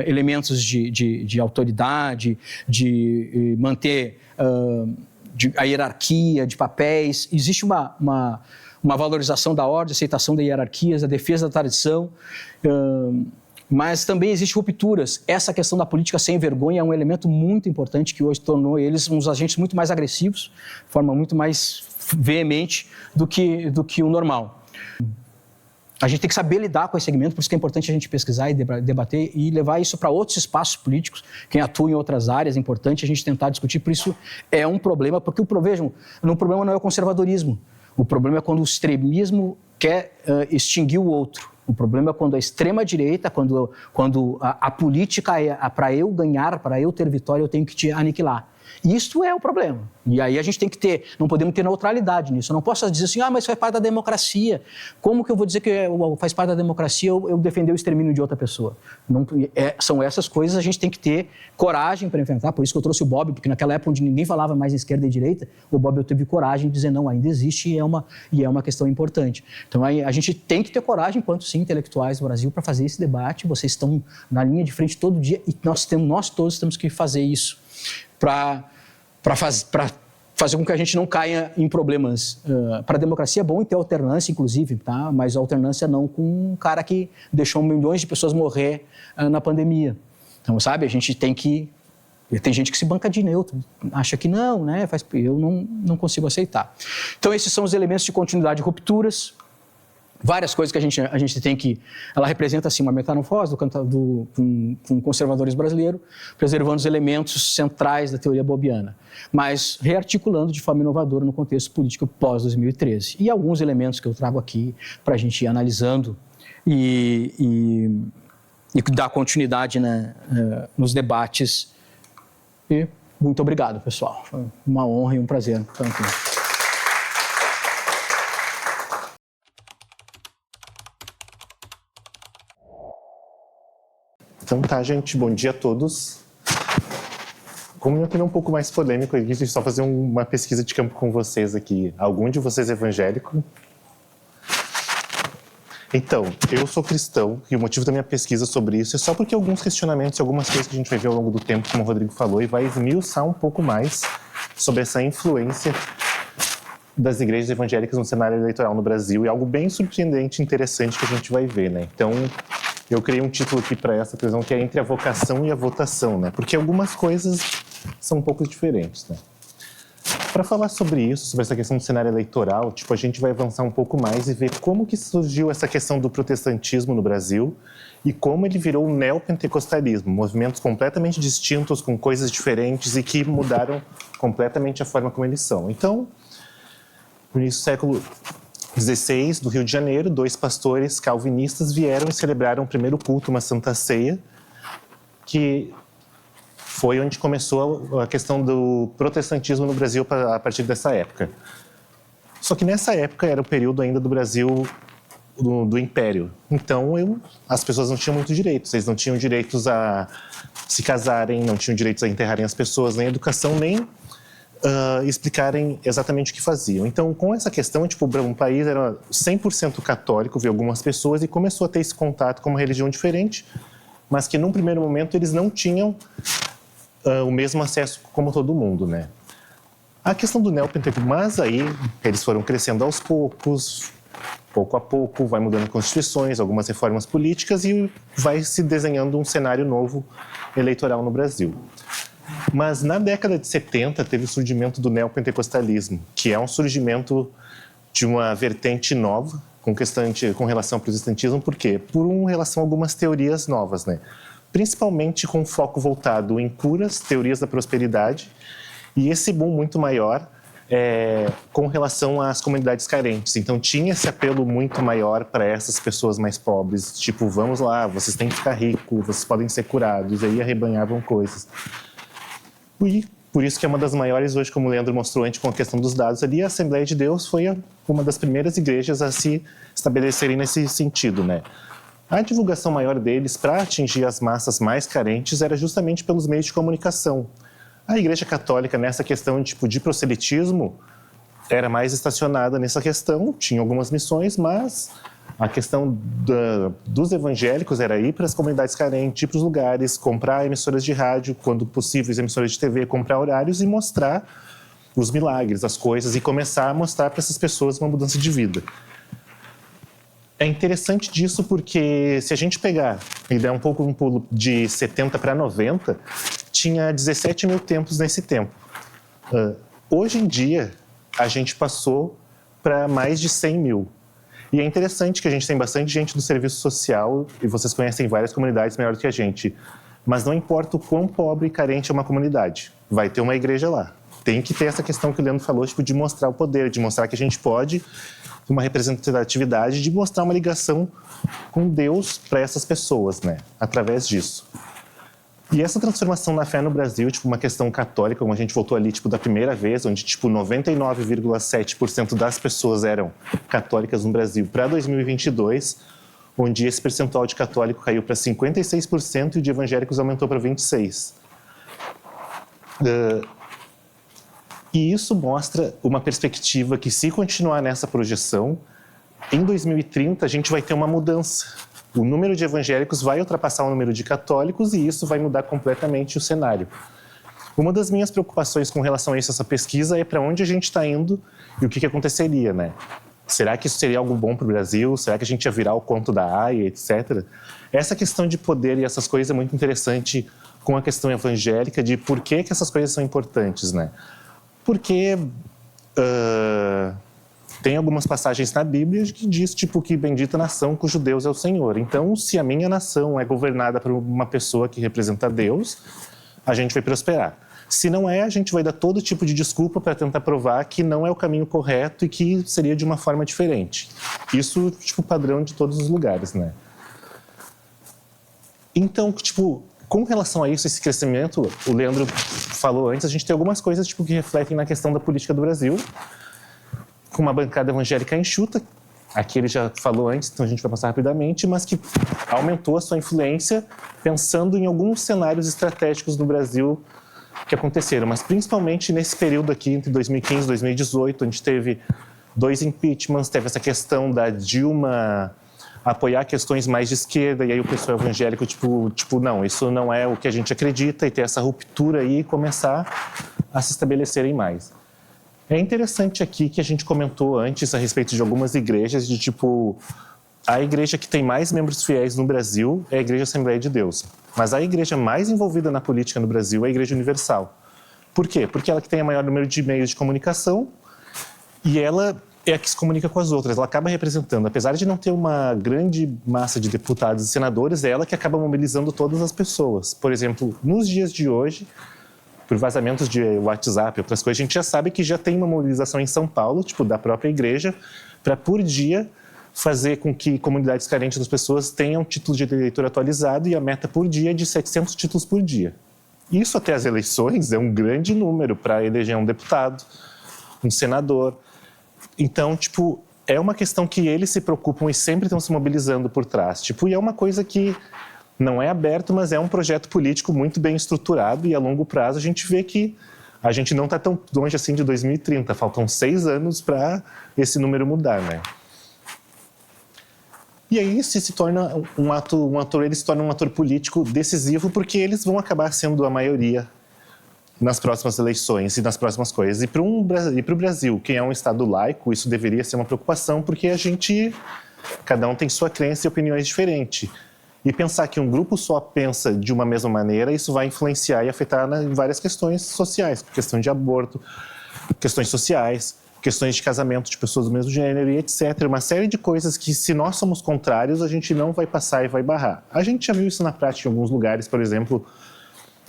elementos de autoridade, de manter a hierarquia de papéis. Existe uma valorização da ordem, aceitação da hierarquias, a defesa da tradição, mas também existem rupturas. Essa questão da política sem vergonha é um elemento muito importante que hoje tornou eles uns agentes muito mais agressivos, de forma muito mais veemente do que o normal. A gente tem que saber lidar com esse segmento, por isso que é importante a gente pesquisar e debater e levar isso para outros espaços políticos, quem atua em outras áreas, é importante a gente tentar discutir, por isso é um problema, porque o problema não é o conservadorismo, o problema é quando o extremismo quer extinguir o outro, o problema é quando a extrema-direita, quando a política é para eu ganhar, para eu ter vitória, eu tenho que te aniquilar. Isso é o problema. E aí a gente tem que não podemos ter neutralidade nisso. Eu não posso dizer assim, mas faz parte da democracia. Como que eu vou dizer que faz parte da democracia eu defender o extermínio de outra pessoa? Não, são essas coisas, a gente tem que ter coragem para enfrentar. Por isso que eu trouxe o Bob, porque naquela época onde ninguém falava mais em esquerda e direita, o Bob teve coragem de dizer, não, ainda existe e é uma questão importante. Então aí a gente tem que ter coragem, enquanto sim, intelectuais do Brasil, para fazer esse debate. Vocês estão na linha de frente todo dia e nós todos temos que fazer isso para fazer com que a gente não caia em problemas. Para a democracia é bom ter alternância, inclusive, tá? Mas alternância não com um cara que deixou milhões de pessoas morrer na pandemia. Então, sabe, a gente tem que... Tem gente que se banca de neutro, acha que não, né? Eu não consigo aceitar. Então, esses são os elementos de continuidade e rupturas. Várias coisas que a gente tem que... Ela representa, assim, uma metamorfose com conservadores brasileiros, preservando os elementos centrais da teoria bobiana, mas rearticulando de forma inovadora no contexto político pós-2013. E alguns elementos que eu trago aqui para a gente ir analisando e dar continuidade, né, nos debates. E muito obrigado, pessoal. Foi uma honra e um prazer estar aqui.
Então tá, gente, bom dia a todos. Como minha opinião é um pouco mais polêmico, eu quis só fazer uma pesquisa de campo com vocês aqui. Algum de vocês é evangélico? Então, eu sou cristão e o motivo da minha pesquisa sobre isso é só porque alguns questionamentos e algumas coisas que a gente vai ver ao longo do tempo, como o Rodrigo falou, e vai esmiuçar um pouco mais sobre essa influência das igrejas evangélicas no cenário eleitoral no Brasil, e algo bem surpreendente e interessante que a gente vai ver, né? Então, eu criei um título aqui para essa prisão que é Entre a Vocação e a Votação, né? Porque algumas coisas são um pouco diferentes, né? Para falar sobre isso, sobre essa questão do cenário eleitoral, a gente vai avançar um pouco mais e ver como que surgiu essa questão do protestantismo no Brasil e como ele virou o neopentecostalismo, movimentos completamente distintos, com coisas diferentes e que mudaram completamente a forma como eles são. Então, no início do século XVI, do Rio de Janeiro, 2 pastores calvinistas vieram e celebraram o primeiro culto, uma Santa Ceia, que foi onde começou a questão do protestantismo no Brasil a partir dessa época. Só que nessa época era o período ainda do Brasil do Império. Então, as pessoas não tinham muitos direitos. Eles não tinham direitos a se casarem, não tinham direitos a enterrarem as pessoas, nem educação, nem explicarem exatamente o que faziam. Então, com essa questão, um país era 100% católico, vi algumas pessoas, e começou a ter esse contato com uma religião diferente, mas que num primeiro momento eles não tinham o mesmo acesso como todo mundo, né? A questão do neopentecostalismo, mas aí eles foram crescendo aos poucos, pouco a pouco, vai mudando constituições, algumas reformas políticas e vai se desenhando um cenário novo eleitoral no Brasil. Mas na década de 70 teve o surgimento do neopentecostalismo, que é um surgimento de uma vertente nova com relação ao protestantismo. Por quê? Relação a algumas teorias novas, né? Principalmente com foco voltado em curas, teorias da prosperidade, e esse boom muito maior com relação às comunidades carentes. Então tinha esse apelo muito maior para essas pessoas mais pobres, tipo, vamos lá, vocês têm que ficar ricos, vocês podem ser curados, e aí arrebanhavam coisas. E por isso que é uma das maiores hoje, como o Leandro mostrou antes com a questão dos dados ali, a Assembleia de Deus foi uma das primeiras igrejas a se estabelecerem nesse sentido, né? A divulgação maior deles para atingir as massas mais carentes era justamente pelos meios de comunicação. A Igreja Católica, nessa questão de proselitismo, era mais estacionada nessa questão, tinha algumas missões, mas a questão dos evangélicos era ir para as comunidades carentes, ir para os lugares, comprar emissoras de rádio, quando possível, emissoras de TV, comprar horários e mostrar os milagres, as coisas, e começar a mostrar para essas pessoas uma mudança de vida. É interessante disso porque se a gente pegar e der um pulo de 70 para 90, tinha 17 mil templos nesse tempo. Hoje em dia, a gente passou para mais de 100 mil. E é interessante que a gente tem bastante gente do serviço social, e vocês conhecem várias comunidades maiores que a gente, mas não importa o quão pobre e carente é uma comunidade, vai ter uma igreja lá. Tem que ter essa questão que o Leandro falou, de mostrar o poder, de mostrar que a gente pode, uma representatividade, de mostrar uma ligação com Deus para essas pessoas, né? Através disso. E essa transformação na fé no Brasil, uma questão católica, como a gente voltou ali, da primeira vez, onde, 99,7% das pessoas eram católicas no Brasil, para 2022, onde esse percentual de católico caiu para 56% e de evangélicos aumentou para 26%. E isso mostra uma perspectiva que, se continuar nessa projeção, em 2030 a gente vai ter uma mudança. O número de evangélicos vai ultrapassar o número de católicos e isso vai mudar completamente o cenário. Uma das minhas preocupações com relação a isso, essa pesquisa, é para onde a gente está indo e o que aconteceria, né? Será que isso seria algo bom para o Brasil? Será que a gente ia virar o conto da Aya, etc.? Essa questão de poder e essas coisas é muito interessante com a questão evangélica de por que essas coisas são importantes, né? Porque tem algumas passagens na Bíblia que diz, tipo, que bendita nação cujo Deus é o Senhor. Então, se a minha nação é governada por uma pessoa que representa Deus, a gente vai prosperar. Se não é, a gente vai dar todo tipo de desculpa para tentar provar que não é o caminho correto e que seria de uma forma diferente. Isso, tipo, padrão de todos os lugares, né? Então, tipo, com relação a isso, esse crescimento, o Leandro falou antes, a gente tem algumas coisas, tipo, que refletem na questão da política do Brasil, com uma bancada evangélica enxuta, aqui ele já falou antes, então a gente vai passar rapidamente, mas que aumentou a sua influência pensando em alguns cenários estratégicos no Brasil que aconteceram, mas principalmente nesse período aqui, entre 2015 e 2018, a gente teve 2 impeachments, teve essa questão da Dilma apoiar questões mais de esquerda, e aí o pessoal evangélico, tipo, não, isso não é o que a gente acredita, e ter essa ruptura aí e começar a se estabelecerem mais. É interessante aqui que a gente comentou antes a respeito de algumas igrejas, de tipo, a igreja que tem mais membros fiéis no Brasil é a Igreja Assembleia de Deus. Mas a igreja mais envolvida na política no Brasil é a Igreja Universal. Por quê? Porque ela que tem o maior número de meios de comunicação e ela é a que se comunica com as outras. Ela acaba representando, apesar de não ter uma grande massa de deputados e senadores, é ela que acaba mobilizando todas as pessoas. Por exemplo, nos dias de hoje, por vazamentos de WhatsApp e outras coisas, a gente já sabe que já tem uma mobilização em São Paulo, tipo, da própria igreja, para por dia fazer com que comunidades carentes das pessoas tenham título de eleitor atualizado, e a meta por dia é de 700 títulos por dia. Isso até as eleições é um grande número para eleger um deputado, um senador. Então, tipo, é uma questão que eles se preocupam e sempre estão se mobilizando por trás. Tipo, e é uma coisa que não é aberto, mas é um projeto político muito bem estruturado, e a longo prazo a gente vê que a gente não está tão longe assim de 2030. Faltam 6 anos para esse número mudar, né? E aí se torna eles se tornam um ator político decisivo, porque eles vão acabar sendo a maioria nas próximas eleições e nas próximas coisas. E para o Brasil, que é um Estado laico, isso deveria ser uma preocupação, porque cada um tem sua crença e opiniões diferentes. E pensar que um grupo só pensa de uma mesma maneira, isso vai influenciar e afetar em várias questões sociais, questão de aborto, questões sociais, questões de casamento de pessoas do mesmo gênero e etc. Uma série de coisas que, se nós somos contrários, a gente não vai passar e vai barrar. A gente já viu isso na prática em alguns lugares, por exemplo,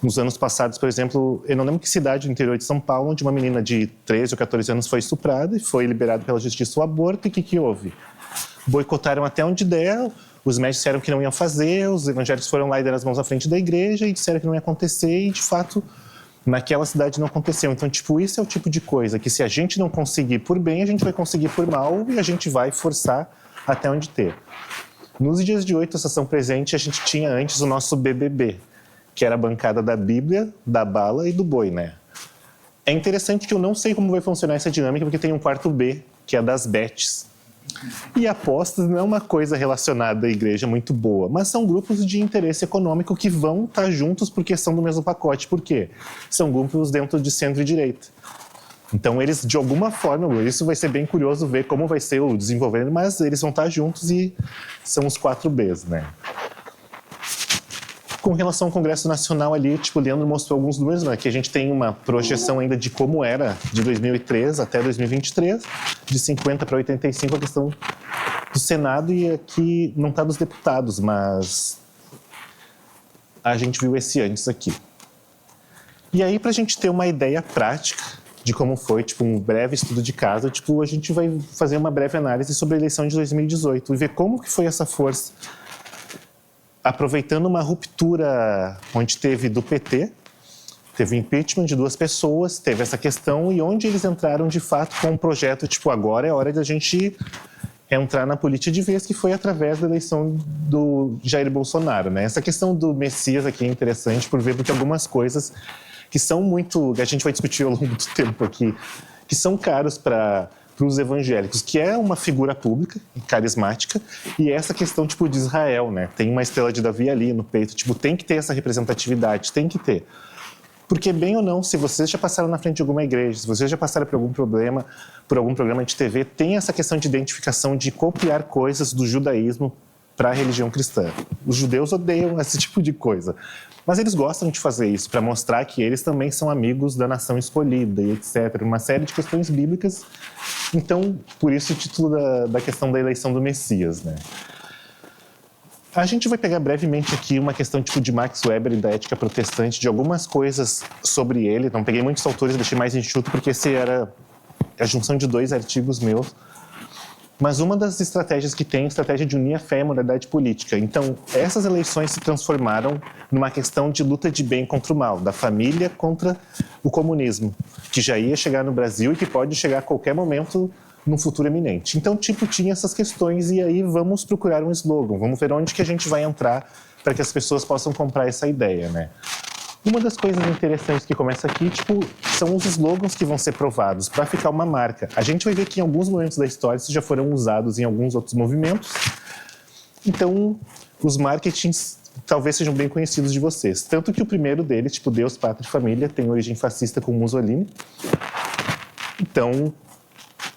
nos anos passados, por exemplo, eu não lembro que cidade do interior de São Paulo, onde uma menina de 13 ou 14 anos foi estuprada e foi liberado pela justiça o aborto, e o que houve? Boicotaram até onde der, os médicos disseram que não iam fazer, os evangélicos foram lá e deram as mãos à frente da igreja e disseram que não ia acontecer, e de fato naquela cidade não aconteceu. Então, tipo, isso é o tipo de coisa que, se a gente não conseguir por bem, a gente vai conseguir por mal, e a gente vai forçar até onde ter. Nos dias de hoje, a Estação Presente, a gente tinha antes o nosso BBB, que era a bancada da Bíblia, da bala e do boi, né? É interessante que eu não sei como vai funcionar essa dinâmica, porque tem um quarto B, que é das bets. E apostas não é uma coisa relacionada à igreja muito boa, mas são grupos de interesse econômico que vão estar juntos porque são do mesmo pacote. Por quê? São grupos dentro de centro e direita. Então, eles, de alguma forma, isso vai ser bem curioso ver como vai ser o desenvolvimento, mas eles vão estar juntos e são os 4Bs, né? Com relação ao Congresso Nacional ali, tipo, o Leandro mostrou alguns números, né? Que a gente tem uma projeção ainda de como era de 2003 até 2023, de 50 para 85 a questão do Senado, e aqui não está dos deputados, mas a gente viu esse antes aqui. E aí, para a gente ter uma ideia prática de como foi, tipo, um breve estudo de caso, tipo, a gente vai fazer uma breve análise sobre a eleição de 2018 e ver como que foi essa força, aproveitando uma ruptura onde teve do PT, teve impeachment de 2 pessoas, teve essa questão, e onde eles entraram de fato com um projeto, tipo, agora é hora de a gente entrar na política de vez, que foi através da eleição do Jair Bolsonaro, né? Essa questão do Messias aqui é interessante por ver, porque algumas coisas que são muito, que a gente vai discutir ao longo do tempo aqui, que são caros para os evangélicos, que é uma figura pública, carismática, e essa questão, tipo, de Israel, né? Tem uma estrela de Davi ali no peito, tipo, tem que ter essa representatividade, tem que ter. Porque, bem ou não, se vocês já passaram na frente de alguma igreja, se vocês já passaram por algum problema, por algum programa de TV, tem essa questão de identificação, de copiar coisas do judaísmo para a religião cristã. Os judeus odeiam esse tipo de coisa, mas eles gostam de fazer isso para mostrar que eles também são amigos da nação escolhida e etc. Uma série de questões bíblicas. Então, por isso o título da questão da eleição do Messias, né? A gente vai pegar brevemente aqui uma questão tipo de Max Weber e da ética protestante, de algumas coisas sobre ele. Não peguei muitos autores, deixei mais enxuto, porque esse era a junção de 2 artigos meus. Mas uma das estratégias que tem é a estratégia de unir a fé e a moralidade política. Então, essas eleições se transformaram numa questão de luta de bem contra o mal, da família contra o comunismo, que já ia chegar no Brasil e que pode chegar a qualquer momento no futuro eminente. Então, tipo, tinha essas questões e aí vamos procurar um slogan, vamos ver onde que a gente vai entrar para que as pessoas possam comprar essa ideia, né? Uma das coisas interessantes que começa aqui, tipo, são os slogans que vão ser provados para ficar uma marca. A gente vai ver que em alguns momentos da história isso já foram usados em alguns outros movimentos. Então, os marketings talvez sejam bem conhecidos de vocês. Tanto que o primeiro deles, tipo, Deus, Pátria e Família, tem origem fascista com Mussolini. Então,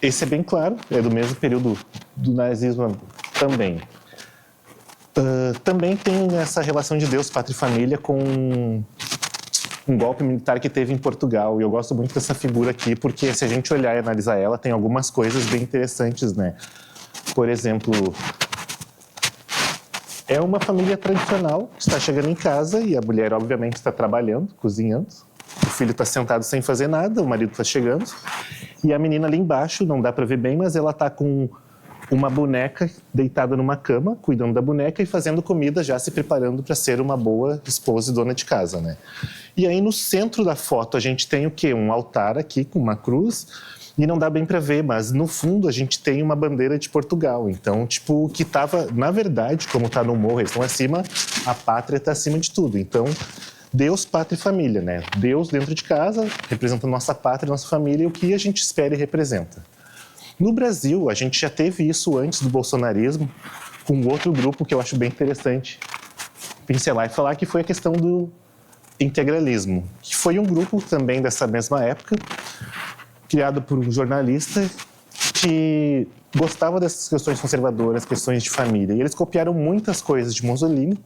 esse é bem claro, é do mesmo período do nazismo também. Também tem essa relação de Deus, Pátria e Família com um golpe militar que teve em Portugal. E eu gosto muito dessa figura aqui, porque se a gente olhar e analisar ela, tem algumas coisas bem interessantes, né? Por exemplo, é uma família tradicional que está chegando em casa e a mulher, obviamente, está trabalhando, cozinhando. O filho está sentado sem fazer nada, o marido está chegando. E a menina ali embaixo, não dá para ver bem, mas ela está com uma boneca deitada numa cama, cuidando da boneca e fazendo comida, já se preparando para ser uma boa esposa e dona de casa, né? E aí no centro da foto a gente tem o quê? Um altar aqui com uma cruz, e não dá bem para ver, mas no fundo a gente tem uma bandeira de Portugal. Então, tipo, que estava, na verdade, como está no morro, eles estão acima, a pátria está acima de tudo. Então, Deus, Pátria e Família, né? Deus dentro de casa, representando nossa pátria, nossa família, e o que a gente espera e representa. No Brasil, a gente já teve isso antes do bolsonarismo, com outro grupo que eu acho bem interessante pincelar e falar, que foi a questão do integralismo, que foi um grupo também dessa mesma época, criado por um jornalista que gostava dessas questões conservadoras, questões de família. E eles copiaram muitas coisas de Mussolini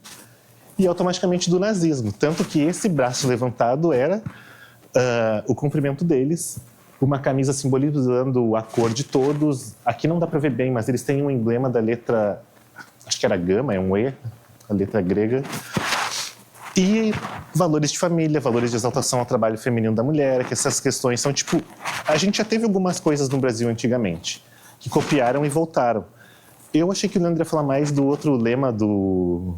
e automaticamente do nazismo. Tanto que esse braço levantado era o cumprimento deles, uma camisa simbolizando a cor de todos. Aqui não dá para ver bem, mas eles têm um emblema da letra, acho que era gama, é um E, a letra grega. E valores de família, valores de exaltação ao trabalho feminino da mulher, que essas questões são tipo... A gente já teve algumas coisas no Brasil antigamente, que copiaram e voltaram. Eu achei que o Leandro ia falar mais do outro lema do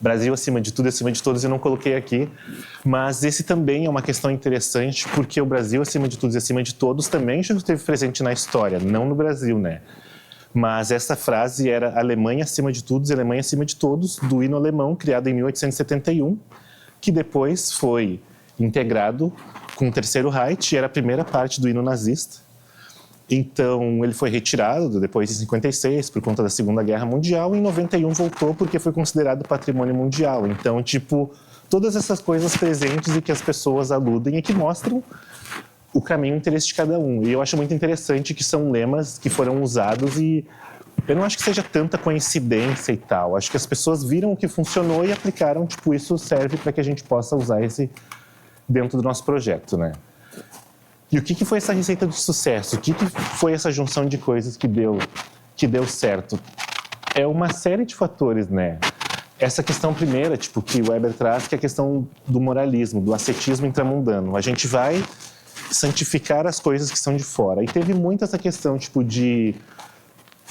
Brasil acima de tudo e acima de todos, eu não coloquei aqui, mas esse também é uma questão interessante, porque o Brasil acima de tudo e acima de todos também já esteve presente na história, não no Brasil, né? Mas essa frase era Alemanha acima de tudo e Alemanha acima de todos, do hino alemão, criado em 1871, que depois foi integrado com o Terceiro Reich, e era a primeira parte do hino nazista. Então, ele foi retirado depois de 56, por conta da Segunda Guerra Mundial, e em 91 voltou porque foi considerado patrimônio mundial. Então, tipo, todas essas coisas presentes e que as pessoas aludem e que mostram o caminho e o interesse de cada um. E eu acho muito interessante que são lemas que foram usados e eu não acho que seja tanta coincidência e tal. Acho que as pessoas viram o que funcionou e aplicaram, tipo, isso serve para que a gente possa usar esse dentro do nosso projeto, né? E o que foi essa receita de sucesso? O que foi essa junção de coisas que deu certo? É uma série de fatores, né? Essa questão primeira, tipo, que o Weber traz, que é a questão do moralismo, do ascetismo intramundano. A gente vai santificar as coisas que são de fora. E teve muito essa questão, tipo, de...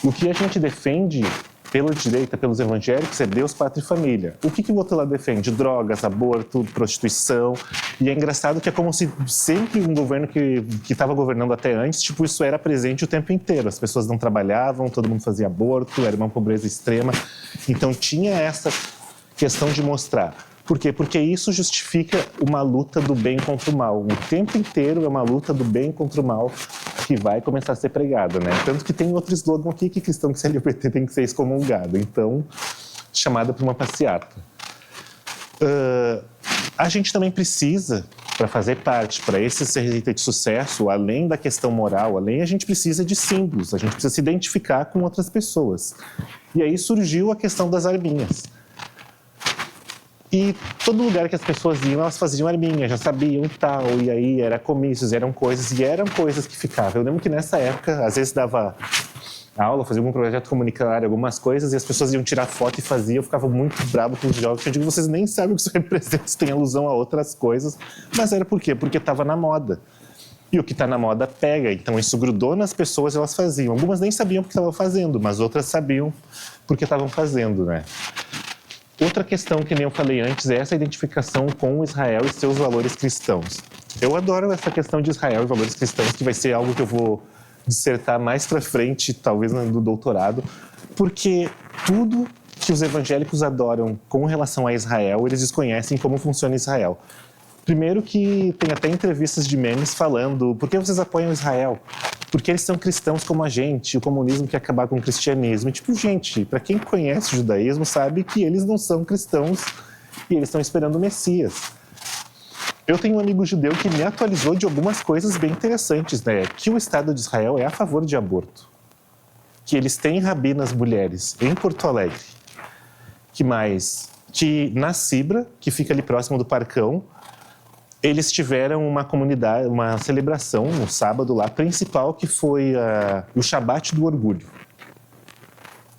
O que a gente defende pela direita, pelos evangélicos, é Deus, Pátria e Família. O que o outro lado defende? Drogas, aborto, prostituição. E é engraçado que é como se sempre um governo que estava governando até antes, tipo, isso era presente o tempo inteiro. As pessoas não trabalhavam, todo mundo fazia aborto, era uma pobreza extrema. Então tinha essa questão de mostrar. Por quê? Porque isso justifica uma luta do bem contra o mal. O tempo inteiro é uma luta do bem contra o mal que vai começar a ser pregada, né? Tanto que tem outro slogan aqui que cristão que se LGBT tem que ser excomungado. Então, chamada para uma passeata. A gente também precisa, para fazer parte, para esse ser receita de sucesso, além da questão moral, a gente precisa de símbolos, a gente precisa se identificar com outras pessoas. E aí surgiu a questão das arminhas. E todo lugar que as pessoas iam, elas faziam arminha, já sabiam e tal, e aí era comícios, eram coisas que ficavam. Eu lembro que nessa época, às vezes dava aula, fazia algum projeto comunitário, algumas coisas, e as pessoas iam tirar foto e faziam, eu ficava muito bravo com os jogos, eu digo, vocês nem sabem o que isso representa, isso tem alusão a outras coisas, mas era por quê? Porque estava na moda. E o que está na moda pega, então isso grudou nas pessoas e elas faziam. Algumas nem sabiam porque estavam fazendo, mas outras sabiam porque estavam fazendo, né? Outra questão, que nem eu falei antes, é essa identificação com Israel e seus valores cristãos. Eu adoro essa questão de Israel e valores cristãos, que vai ser algo que eu vou dissertar mais para frente, talvez no doutorado, porque tudo que os evangélicos adoram com relação a Israel, eles desconhecem como funciona Israel. Primeiro que tem até entrevistas de memes falando, por que vocês apoiam Israel? Porque eles são cristãos como a gente, o comunismo quer acabar com o cristianismo. E, tipo, gente, para quem conhece o judaísmo sabe que eles não são cristãos e eles estão esperando o Messias. Eu tenho um amigo judeu que me atualizou de algumas coisas bem interessantes, né? Que o Estado de Israel é a favor de aborto. Que eles têm rabinas mulheres em Porto Alegre. Que mais? Que na Cibra, que fica ali próximo do Parcão, eles tiveram uma comunidade, uma celebração no sábado lá, principal, que foi o Shabat do Orgulho.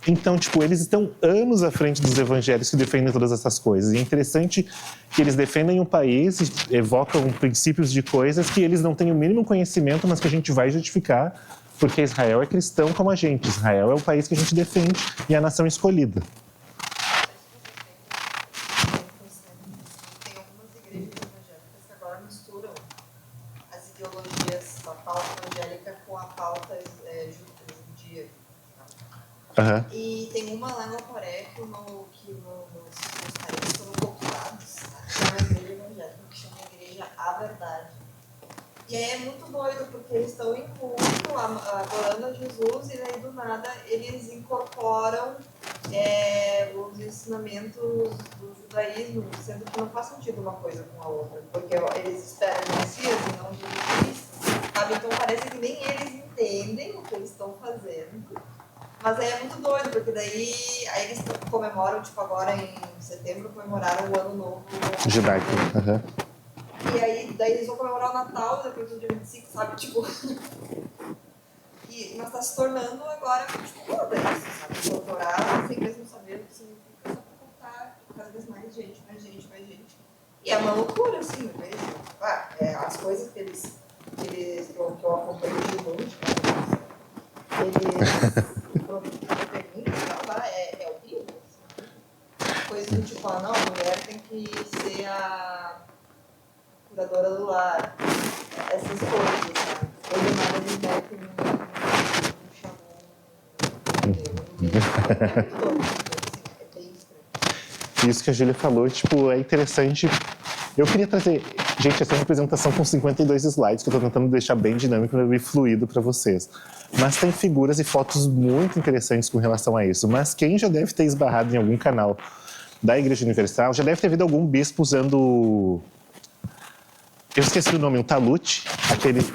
Então, tipo, eles estão anos à frente dos evangélicos que defendem todas essas coisas. E é interessante que eles defendem um país, evocam princípios de coisas que eles não têm o mínimo conhecimento, mas que a gente vai justificar, porque Israel é cristão como a gente. Israel é o país que a gente defende e é a nação escolhida.
Tem algumas igrejas evangélicas que agora misturam as ideologias da pauta evangélica com a pauta judia.
Uhum.
E tem uma lá no Aporé que os parentes foram cultuados, que é uma igreja evangélica que chama Igreja A Verdade. E aí é muito doido, porque eles estão em culto, adorando a Jesus, e daí do nada eles incorporam os ensinamentos do judaísmo, sendo que não faz sentido uma coisa com a outra, porque eles esperam o Messias e não Jesus Cristo, sabe? Então parece que nem eles entendem o que eles estão fazendo. Mas aí é muito doido, porque daí aí eles comemoram, tipo, agora em setembro, comemoraram o Ano Novo
Judaico. Uhum.
E aí daí eles vão comemorar o Natal, depois do dia 25, sabe? Tipo. Mas tá se tornando agora, tipo, moda isso, sabe? Doutorar sem mesmo saber o que significa, só pra contar cada vez mais gente, mais gente, mais gente. E é uma loucura, assim, eu vejo. As coisas que eu acompanho de longe, eles. É horrível. Assim. Coisa do tipo, não, a mulher tem que ser a curadora do lar. Essas coisas, sabe? Hoje nada de ideia que não chamou. É bem estranho.
Isso que a Júlia falou, tipo, é interessante. Eu queria trazer, gente, essa é uma apresentação com 52 slides, que eu estou tentando deixar bem dinâmico e fluido para vocês. Mas tem figuras e fotos muito interessantes com relação a isso. Mas quem já deve ter esbarrado em algum canal da Igreja Universal, já deve ter visto algum bispo usando... Eu esqueci o nome, um talute,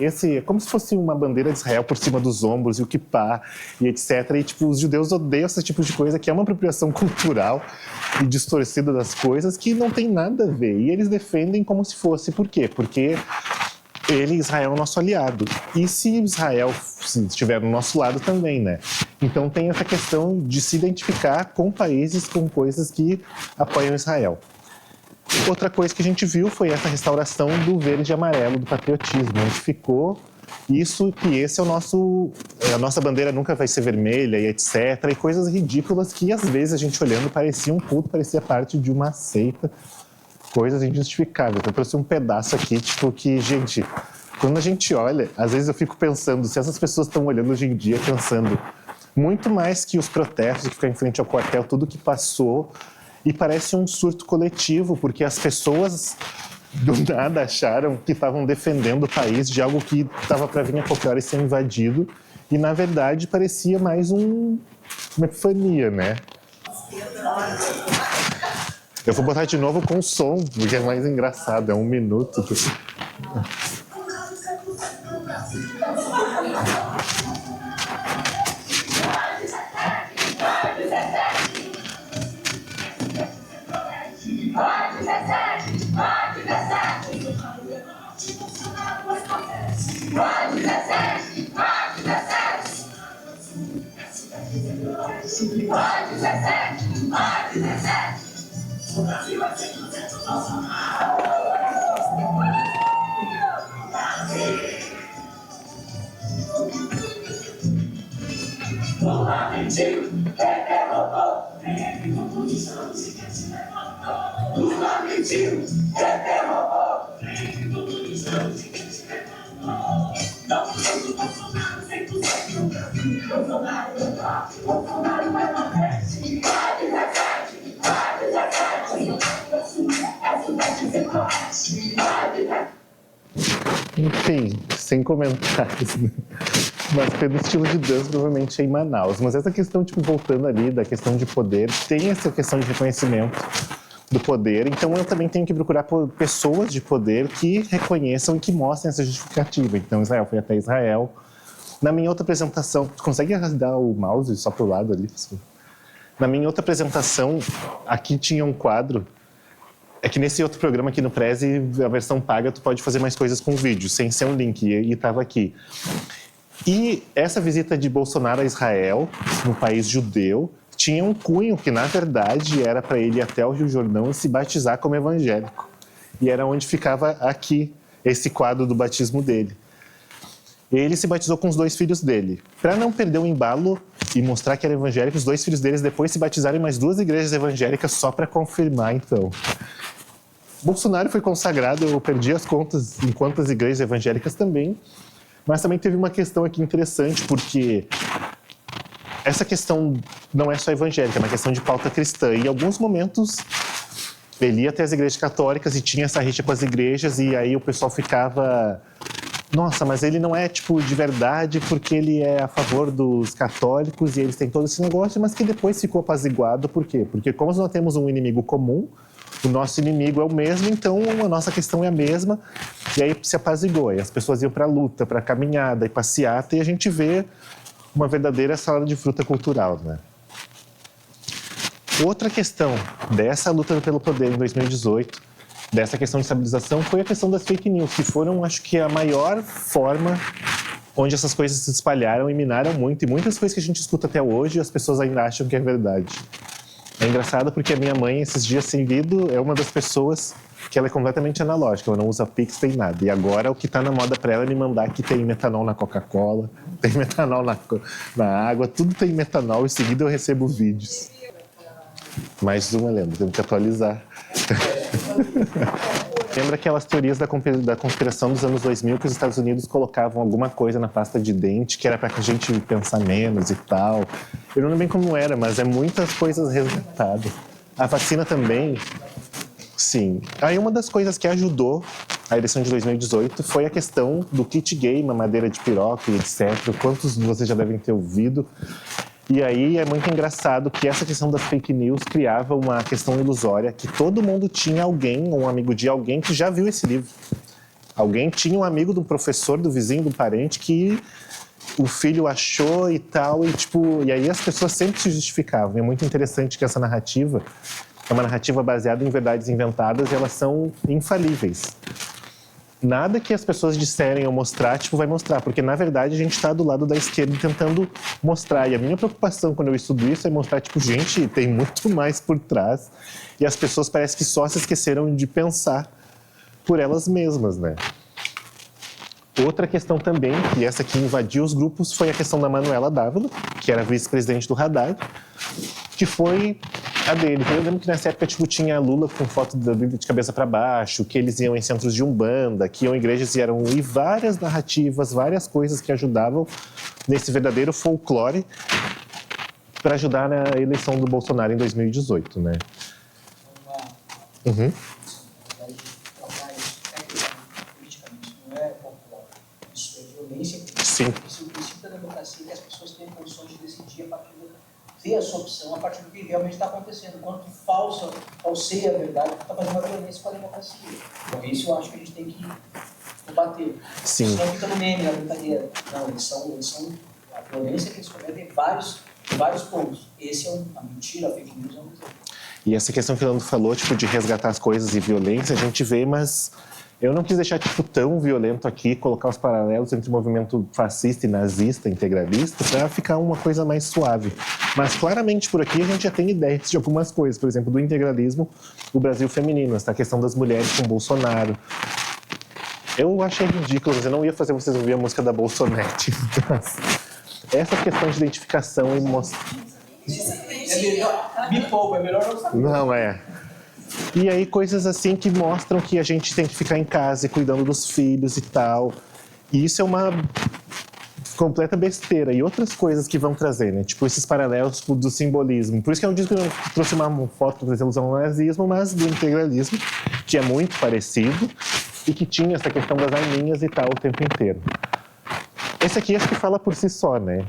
esse é como se fosse uma bandeira de Israel por cima dos ombros, e o kippá, e etc. E, tipo, os judeus odeiam esse tipo de coisa, que é uma apropriação cultural e distorcida das coisas, que não tem nada a ver. E eles defendem como se fosse. Por quê? Porque Israel é o nosso aliado. E se Israel estiver no nosso lado também, né? Então tem essa questão de se identificar com países, com coisas que apoiam Israel. Outra coisa que a gente viu foi essa restauração do verde e amarelo, do patriotismo, onde ficou isso, que esse é o nosso... A nossa bandeira nunca vai ser vermelha e etc. E coisas ridículas que, às vezes, a gente olhando, parecia um culto, parecia parte de uma seita. Coisas injustificáveis. Eu trouxe um pedaço aqui, tipo, que, gente, quando a gente olha, às vezes eu fico pensando, se essas pessoas estão olhando hoje em dia, pensando muito mais que os protestos que ficam em frente ao quartel, tudo que passou... E parece um surto coletivo, porque as pessoas do nada acharam que estavam defendendo o país de algo que estava para vir a qualquer hora e ser invadido. E, na verdade, parecia mais uma epifania, né? Eu vou botar de novo com som, porque é mais engraçado, é 1 minuto. Enfim, sem comentários, né? Mas pelo estilo de dança, provavelmente é em Manaus. Mas essa questão, tipo, voltando ali, da questão de poder, tem essa questão de reconhecimento do poder. Então, eu também tenho que procurar pessoas de poder que reconheçam e que mostrem essa justificativa. Então, Israel foi até Israel. Na minha outra apresentação, tu consegue arrastar o mouse só pro lado ali? Na minha outra apresentação, aqui tinha um quadro. É que nesse outro programa aqui no Prezi, a versão paga, tu pode fazer mais coisas com vídeo, sem ser um link, e estava aqui. E essa visita de Bolsonaro a Israel, no país judeu, tinha um cunho que, na verdade, era para ele ir até o Rio Jordão e se batizar como evangélico. E era onde ficava aqui, esse quadro do batismo dele. Ele se batizou com os 2 filhos dele. Para não perder o embalo e mostrar que era evangélico, os 2 filhos deles depois se batizaram em mais 2 igrejas evangélicas só para confirmar, então. Bolsonaro foi consagrado, eu perdi as contas em quantas igrejas evangélicas também, mas também teve uma questão aqui interessante, porque essa questão não é só evangélica, é uma questão de pauta cristã. E em alguns momentos ele ia até as igrejas católicas e tinha essa rixa com as igrejas, e aí o pessoal ficava... Nossa, mas ele não é, tipo, de verdade porque ele é a favor dos católicos e eles têm todo esse negócio, mas que depois ficou apaziguado. Por quê? Porque como nós temos um inimigo comum, o nosso inimigo é o mesmo, então a nossa questão é a mesma, e aí se apazigou. E as pessoas iam para a luta, para a caminhada e passeata, e a gente vê uma verdadeira salada de fruta cultural, né? Outra questão dessa luta pelo poder em 2018, dessa questão de estabilização, foi a questão das fake news, que foram, acho que, a maior forma onde essas coisas se espalharam e minaram muito, e muitas coisas que a gente escuta até hoje, as pessoas ainda acham que é verdade. É engraçado porque a minha mãe, esses dias seguidos, é uma das pessoas que ela é completamente analógica, ela não usa Pix, tem nada. E agora o que está na moda para ela é me mandar que tem metanol na Coca-Cola, tem metanol na água, tudo tem metanol, em seguida eu recebo vídeos. Mais uma, lembra, temos que atualizar. Lembra aquelas teorias da conspiração dos anos 2000 que os Estados Unidos colocavam alguma coisa na pasta de dente que era para que a gente pensar menos e tal. Eu não lembro bem como era, mas é muitas coisas resgatadas. A vacina também, sim. Aí uma das coisas que ajudou a eleição de 2018 foi a questão do kit gay, mamadeira de piroca e etc. Quantos de vocês já devem ter ouvido? E aí é muito engraçado que essa questão das fake news criava uma questão ilusória, que todo mundo tinha alguém, um amigo de alguém que já viu esse livro. Alguém tinha um amigo do professor, do vizinho, do parente, que o filho achou e tal, e aí as pessoas sempre se justificavam. E é muito interessante que essa narrativa é uma narrativa baseada em verdades inventadas e elas são infalíveis. Nada que as pessoas disserem ou mostrar, vai mostrar, porque na verdade a gente está do lado da esquerda tentando mostrar. E a minha preocupação quando eu estudo isso é mostrar, gente, tem muito mais por trás. E as pessoas parece que só se esqueceram de pensar por elas mesmas, né? Outra questão também, e essa que invadiu os grupos, foi a questão da Manuela Dávila, que era vice-presidente do Haddad, que foi a dele. Eu lembro que nessa época tinha Lula com foto da Bíblia de cabeça para baixo, que eles iam em centros de Umbanda, que iam em igrejas e várias narrativas, várias coisas que ajudavam nesse verdadeiro folclore para ajudar na eleição do Bolsonaro em 2018, né? Uhum.
Sim. Esse é o princípio da democracia, que as pessoas têm condições de decidir a partir
ter a sua opção a partir do que realmente está acontecendo. Quando tu falseia a verdade, tu está fazendo uma violência com a democracia. Então, isso eu acho que a gente tem que combater.
Sim.
Isso não fica no meme, na brincadeira. Não, eles são a violência que eles cometem em vários pontos. Esse é a mentira, a fake news é um exemplo.
E essa questão que o Leandro falou, tipo, de resgatar as coisas e violência, a gente vê, mas eu não quis deixar, tipo, tão violento aqui, colocar os paralelos entre o movimento fascista e nazista, integralista, para ficar uma coisa mais suave. Mas, claramente, por aqui a gente já tem ideias de algumas coisas. Por exemplo, do integralismo, o Brasil feminino, essa questão das mulheres com Bolsonaro. Eu achei ridículo, mas eu não ia fazer vocês ouvir a música da Bolsonete. Essa questão de identificação e mostrar...
É melhor, me poupa, é melhor não saber.
Não, é. E aí coisas assim que mostram que a gente tem que ficar em casa e cuidando dos filhos e tal. E isso é uma completa besteira. E outras coisas que vão trazer, né? Tipo esses paralelos do simbolismo. Por isso que eu disse que eu trouxe uma foto para trazer alusão ao nazismo, mas do integralismo, que é muito parecido e que tinha essa questão das arminhas e tal o tempo inteiro. Esse aqui acho que fala por si só, né?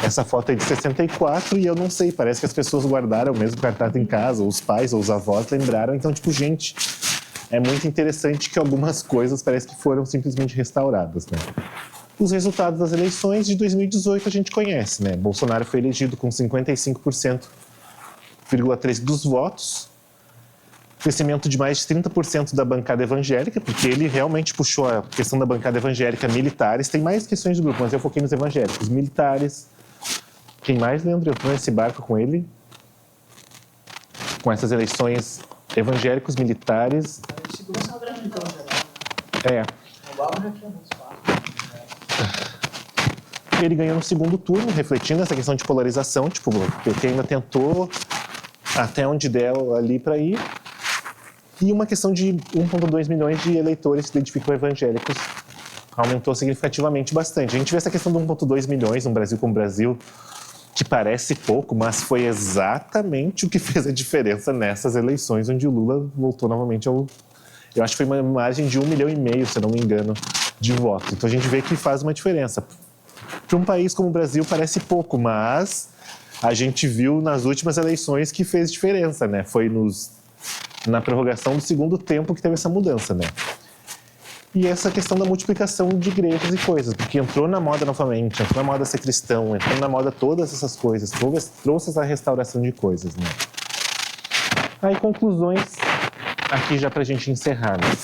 Essa foto é de 64 e eu não sei, parece que as pessoas guardaram mesmo cartaz em casa, ou os pais ou os avós lembraram. Então, tipo, gente, é muito interessante que algumas coisas parece que foram simplesmente restauradas, né? Os resultados das eleições de 2018 a gente conhece, né? Bolsonaro foi elegido com 55,3% dos votos, crescimento de mais de 30% da bancada evangélica, porque ele realmente puxou a questão da bancada evangélica, militares, tem mais questões de grupo, mas eu foquei nos evangélicos, militares. Quem mais, Leandro, entrou nesse barco com ele? Com essas eleições, evangélicos, militares...
Segurança é uma grande então, geral.
É.
O Bárbara já tinha muito espaço.
Ele ganhou no segundo turno, refletindo essa questão de polarização, tipo, o PT ainda tentou até onde deu ali para ir. E uma questão de 1,2 milhões de eleitores que se identificam evangélicos aumentou significativamente bastante. A gente vê essa questão de 1,2 milhões no Brasil como o Brasil, que parece pouco, mas foi exatamente o que fez a diferença nessas eleições, onde o Lula voltou novamente ao... Eu acho que foi uma margem de 1,5 milhão, se eu não me engano, de votos. Então a gente vê que faz uma diferença. Para um país como o Brasil parece pouco, mas a gente viu nas últimas eleições que fez diferença, né? Foi na prorrogação do segundo tempo que teve essa mudança, né? E essa questão da multiplicação de igrejas e coisas, porque entrou na moda novamente, entrou na moda ser cristão, entrou na moda todas essas coisas, trouxe essa restauração de coisas, né? Aí, conclusões, aqui já pra gente encerrar, né?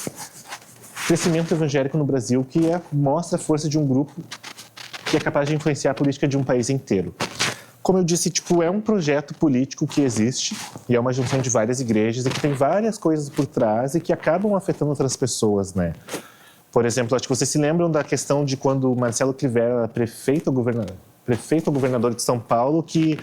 Crescimento evangélico no Brasil que mostra a força de um grupo que é capaz de influenciar a política de um país inteiro. Como eu disse, tipo, é um projeto político que existe e é uma junção de várias igrejas e que tem várias coisas por trás e que acabam afetando outras pessoas, né? Por exemplo, acho que vocês se lembram da questão de quando o Marcelo Crivella era prefeito ou governador de São Paulo, que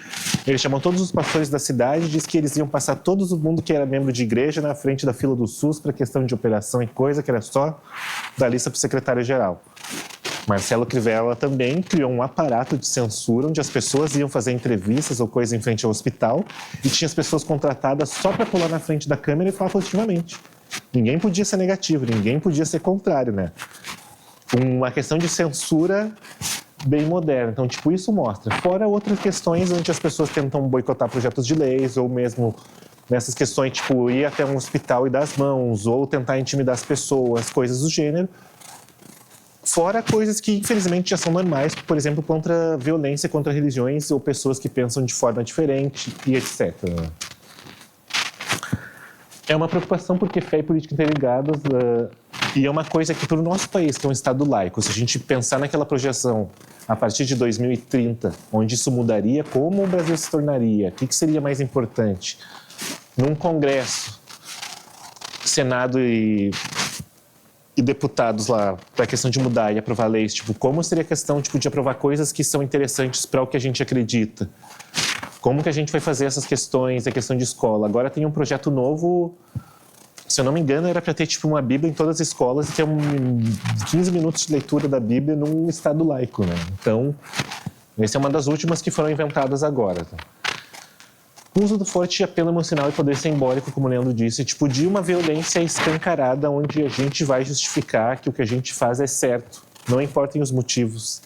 ele chamou todos os pastores da cidade e disse que eles iam passar todo mundo que era membro de igreja na frente da fila do SUS para questão de operação e coisa, que era só da lista para o secretário-geral. Marcelo Crivella também criou um aparato de censura onde as pessoas iam fazer entrevistas ou coisa em frente ao hospital e tinha as pessoas contratadas só para pular na frente da câmera e falar positivamente. Ninguém podia ser negativo, ninguém podia ser contrário, né? Uma questão de censura bem moderna. Então, tipo, isso mostra. Fora outras questões onde as pessoas tentam boicotar projetos de leis ou mesmo nessas questões, tipo, ir até um hospital e dar as mãos ou tentar intimidar as pessoas, coisas do gênero. Fora coisas que, infelizmente, já são normais, por exemplo, contra violência contra religiões ou pessoas que pensam de forma diferente e etc. É uma preocupação porque fé e política interligadas e é uma coisa que, para o nosso país, que é um Estado laico, se a gente pensar naquela projeção a partir de 2030, onde isso mudaria, como o Brasil se tornaria, o que seria mais importante? Num Congresso, Senado e deputados lá, para a questão de mudar e aprovar leis, tipo, como seria a questão tipo, de aprovar coisas que são interessantes para o que a gente acredita? Como que a gente vai fazer essas questões, a questão de escola? Agora tem um projeto novo, se eu não me engano, era para ter tipo, uma Bíblia em todas as escolas e ter 15 minutos de leitura da Bíblia num Estado laico, né? Então, essa é uma das últimas que foram inventadas agora. O uso do forte apelo emocional e poder simbólico, como o Leandro disse, tipo, de uma violência escancarada onde a gente vai justificar que o que a gente faz é certo, não importem os motivos.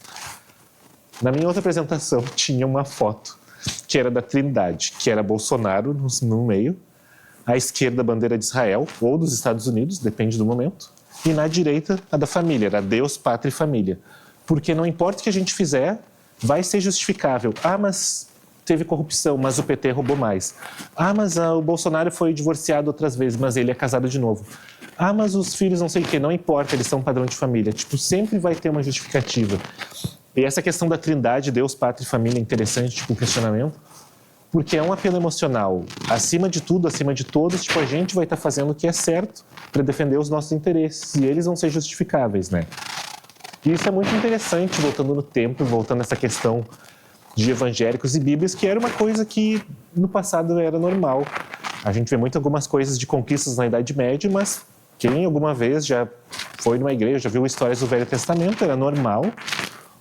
Na minha outra apresentação tinha uma foto que era da Trindade, que era Bolsonaro no meio, à esquerda a bandeira de Israel, ou dos Estados Unidos, depende do momento, e na direita a da família, era Deus, Pátria e Família. Porque não importa o que a gente fizer, vai ser justificável. Ah, mas teve corrupção, mas o PT roubou mais. Ah, mas o Bolsonaro foi divorciado outras vezes, mas ele é casado de novo. Ah, mas os filhos não sei o quê, não importa, eles são padrão de família. Tipo, sempre vai ter uma justificativa. E essa questão da Trindade, Deus, Pátria e Família, é interessante, tipo, um questionamento, porque é um apelo emocional. Acima de tudo, acima de todos, tipo, a gente vai estar fazendo o que é certo para defender os nossos interesses, e eles vão ser justificáveis, né? E isso é muito interessante, voltando no tempo, voltando a essa questão de evangélicos e bíblias, que era uma coisa que no passado era normal. A gente vê muito algumas coisas de conquistas na Idade Média, mas quem alguma vez já foi numa igreja, já viu histórias do Velho Testamento, era normal.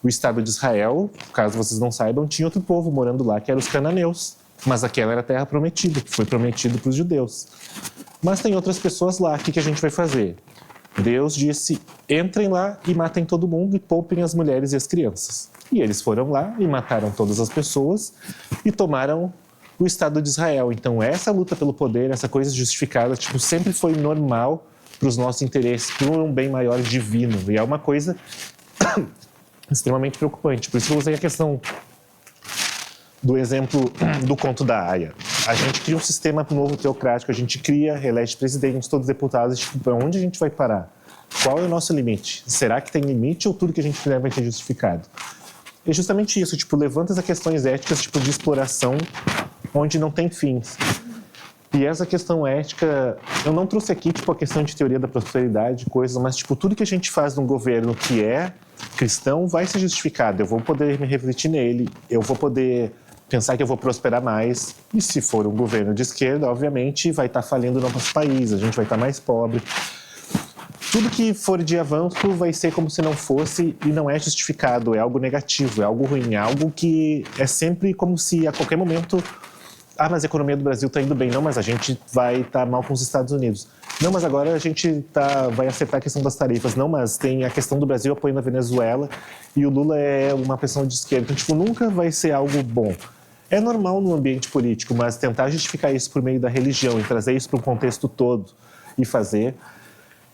O Estado de Israel, caso vocês não saibam, tinha outro povo morando lá, que eram os cananeus. Mas aquela era a terra prometida, que foi prometido para os judeus. Mas tem outras pessoas lá, o que a gente vai fazer? Deus disse, entrem lá e matem todo mundo e poupem as mulheres e as crianças. E eles foram lá e mataram todas as pessoas e tomaram o Estado de Israel. Então essa luta pelo poder, essa coisa justificada, tipo, sempre foi normal para os nossos interesses, por um bem maior divino. E é uma coisa extremamente preocupante. Por isso eu usei a questão do exemplo do conto da Aya. A gente cria um sistema novo teocrático, a gente cria, elege presidente, todos deputados, tipo, para onde a gente vai parar? Qual é o nosso limite? Será que tem limite ou tudo que a gente fizer vai ser justificado? É justamente isso, tipo, levanta as questões éticas, tipo, de exploração, onde não tem fins. E essa questão ética, eu não trouxe aqui, tipo, a questão de teoria da prosperidade, coisas, mas, tipo, tudo que a gente faz num governo que é cristão vai ser justificado. Eu vou poder me refletir nele, eu vou poder pensar que eu vou prosperar mais. E se for um governo de esquerda, obviamente, vai estar falindo o nosso país, a gente vai estar mais pobre. Tudo que for de avanço vai ser como se não fosse e não é justificado, é algo negativo, é algo ruim, é algo que é sempre como se a qualquer momento, ah, mas a economia do Brasil está indo bem, não, mas a gente vai estar mal com os Estados Unidos. Não, mas agora a gente vai acertar a questão das tarifas. Não, mas tem a questão do Brasil apoiando a Venezuela e o Lula é uma pessoa de esquerda. Então, tipo, nunca vai ser algo bom. É normal no ambiente político, mas tentar justificar isso por meio da religião e trazer isso para um contexto todo e fazer...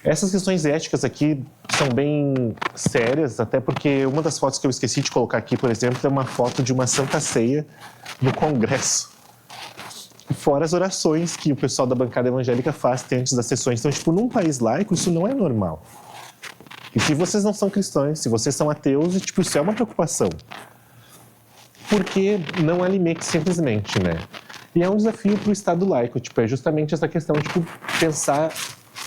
Essas questões éticas aqui são bem sérias, até porque uma das fotos que eu esqueci de colocar aqui, por exemplo, é uma foto de uma Santa Ceia no Congresso. Fora as orações que o pessoal da bancada evangélica faz antes das sessões. Então, tipo, num país laico, isso não é normal. E se vocês não são cristãos, se vocês são ateus, tipo, isso é uma preocupação. Porque não há limite, simplesmente, né? E é um desafio para o Estado laico, tipo, é justamente essa questão, tipo, pensar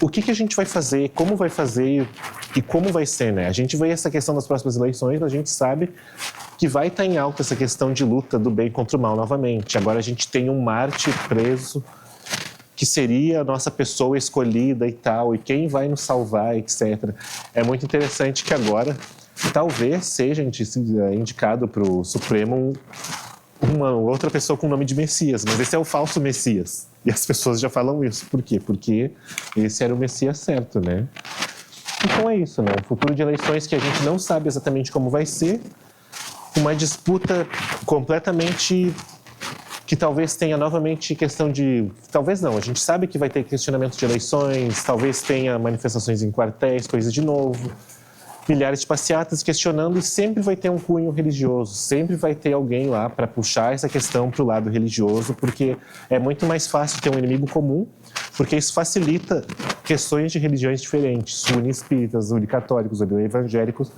o que a gente vai fazer, como vai fazer e como vai ser, né? A gente vê essa questão das próximas eleições, a gente sabe que vai estar em alta essa questão de luta do bem contra o mal novamente. Agora a gente tem um mártir preso, que seria a nossa pessoa escolhida e tal, e quem vai nos salvar, etc. É muito interessante que agora talvez seja indicado para o Supremo uma outra pessoa com o nome de Messias, mas esse é o falso Messias. E as pessoas já falam isso. Por quê? Porque esse era o Messias certo, né? Então é isso, né? Um futuro de eleições que a gente não sabe exatamente como vai ser, uma disputa completamente que talvez tenha novamente questão de... Talvez não, a gente sabe que vai ter questionamento de eleições, talvez tenha manifestações em quartéis, coisas de novo, milhares de passeatas questionando, e sempre vai ter um cunho religioso, sempre vai ter alguém lá para puxar essa questão para o lado religioso, porque é muito mais fácil ter um inimigo comum, porque isso facilita questões de religiões diferentes, uni-espíritas, uni-católicos, uni-evangélicos,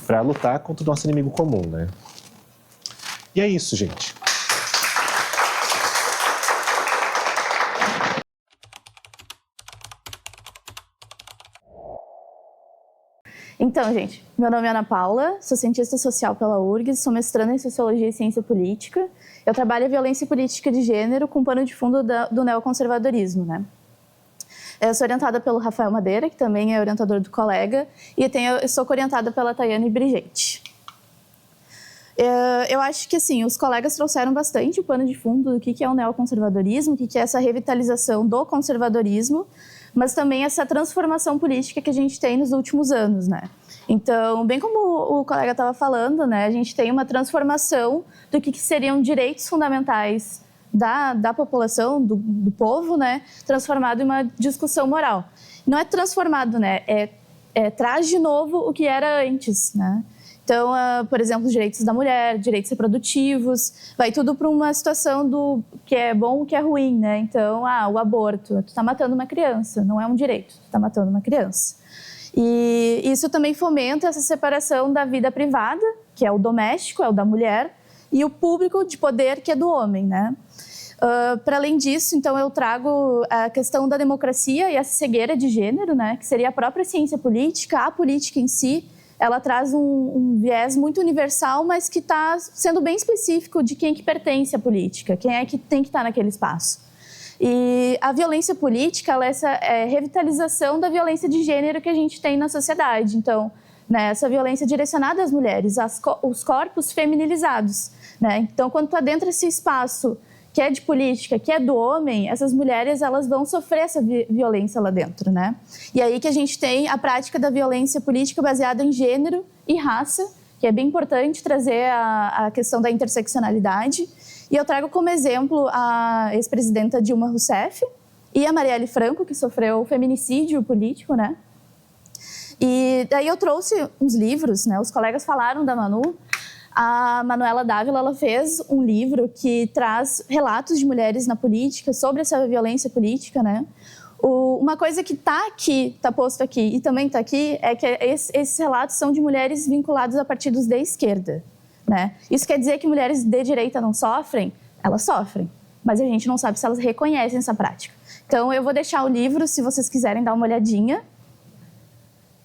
para lutar contra o nosso inimigo comum, né? E é isso, gente.
Então, gente, meu nome é Ana Paula, sou cientista social pela URGS, sou mestranda em Sociologia e Ciência Política. Eu trabalho a violência e política de gênero com pano de fundo do neoconservadorismo, né? Eu sou orientada pelo Rafael Madeira, que também é orientador do colega, e eu sou orientada pela Tayane Brigente. Eu acho que, assim, os colegas trouxeram bastante o pano de fundo do que é o neoconservadorismo, o que é essa revitalização do conservadorismo, mas também essa transformação política que a gente tem nos últimos anos, né? Então, bem como o colega estava falando, né, a gente tem uma transformação do que seriam direitos fundamentais da população, do povo, né, transformado em uma discussão moral. Não é transformado, né, traz de novo o que era antes, né? Então, por exemplo, os direitos da mulher, direitos reprodutivos, vai tudo para uma situação do que é bom, o que é ruim, né? Então, o aborto, tu está matando uma criança, não é um direito, tu está matando uma criança. E isso também fomenta essa separação da vida privada, que é o doméstico, é o da mulher, e o público de poder, que é do homem, né? Para além disso, então, eu trago a questão da democracia e essa cegueira de gênero, né? Que seria a própria ciência política, a política em si. Ela traz um viés muito universal, mas que está sendo bem específico de quem que pertence à política, quem é que tem que estar naquele espaço. E a violência política, ela é essa revitalização da violência de gênero que a gente tem na sociedade. Então, né, essa violência direcionada às mulheres, os corpos feminilizados, né? Então, quando tu adentra esse espaço que é de política, que é do homem, essas mulheres elas vão sofrer essa violência lá dentro, né? E aí que a gente tem a prática da violência política baseada em gênero e raça, que é bem importante trazer a questão da interseccionalidade. E eu trago como exemplo a ex-presidenta Dilma Rousseff e a Marielle Franco, que sofreu feminicídio político, né? E daí eu trouxe uns livros, né? Os colegas falaram da Manu. A Manuela Dávila, ela fez um livro que traz relatos de mulheres na política, sobre essa violência política, né? Uma coisa que está aqui, está posto aqui e também está aqui, é que esses relatos são de mulheres vinculadas a partidos de esquerda, né? Isso quer dizer que mulheres de direita não sofrem? Elas sofrem, mas a gente não sabe se elas reconhecem essa prática. Então, eu vou deixar o livro, se vocês quiserem dar uma olhadinha.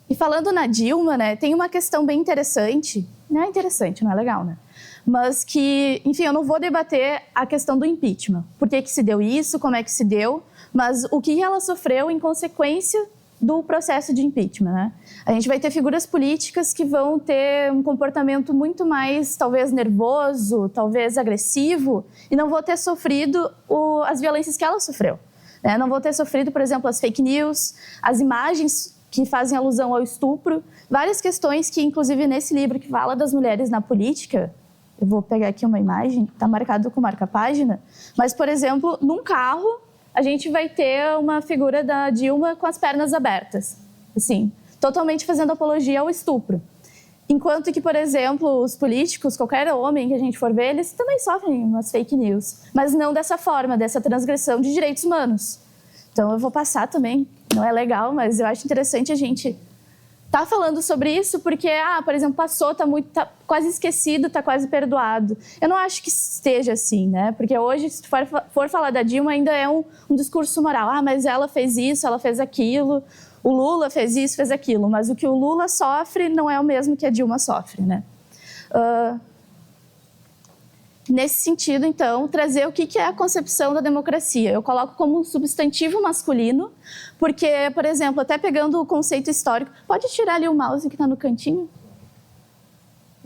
E falando na Dilma, né, tem uma questão bem interessante, não é interessante, não é legal, né? Mas que, enfim, eu não vou debater a questão do impeachment. Por que se deu isso, como é que se deu, mas o que ela sofreu em consequência do processo de impeachment, né? A gente vai ter figuras políticas que vão ter um comportamento muito mais, talvez, nervoso, talvez agressivo, e não vão ter sofrido as violências que ela sofreu, né? Não vão ter sofrido, por exemplo, as fake news, as imagens que fazem alusão ao estupro, várias questões que, inclusive, nesse livro que fala das mulheres na política, eu vou pegar aqui uma imagem, está marcado com marca-página, mas, por exemplo, num carro, a gente vai ter uma figura da Dilma com as pernas abertas, assim, totalmente fazendo apologia ao estupro. Enquanto que, por exemplo, os políticos, qualquer homem que a gente for ver, eles também sofrem umas fake news, mas não dessa forma, dessa transgressão de direitos humanos. Então, eu vou passar também, não é legal, mas eu acho interessante a gente estar falando sobre isso, porque, por exemplo, passou, tá quase esquecido, tá quase perdoado. Eu não acho que esteja assim, né? Porque hoje, se tu for falar da Dilma, ainda é um discurso moral. Mas ela fez isso, ela fez aquilo, o Lula fez isso, fez aquilo. Mas o que o Lula sofre não é o mesmo que a Dilma sofre, né? Nesse sentido, então, trazer o que é a concepção da democracia. Eu coloco como um substantivo masculino, porque, por exemplo, até pegando o conceito histórico... Pode tirar ali o mouse que está no cantinho?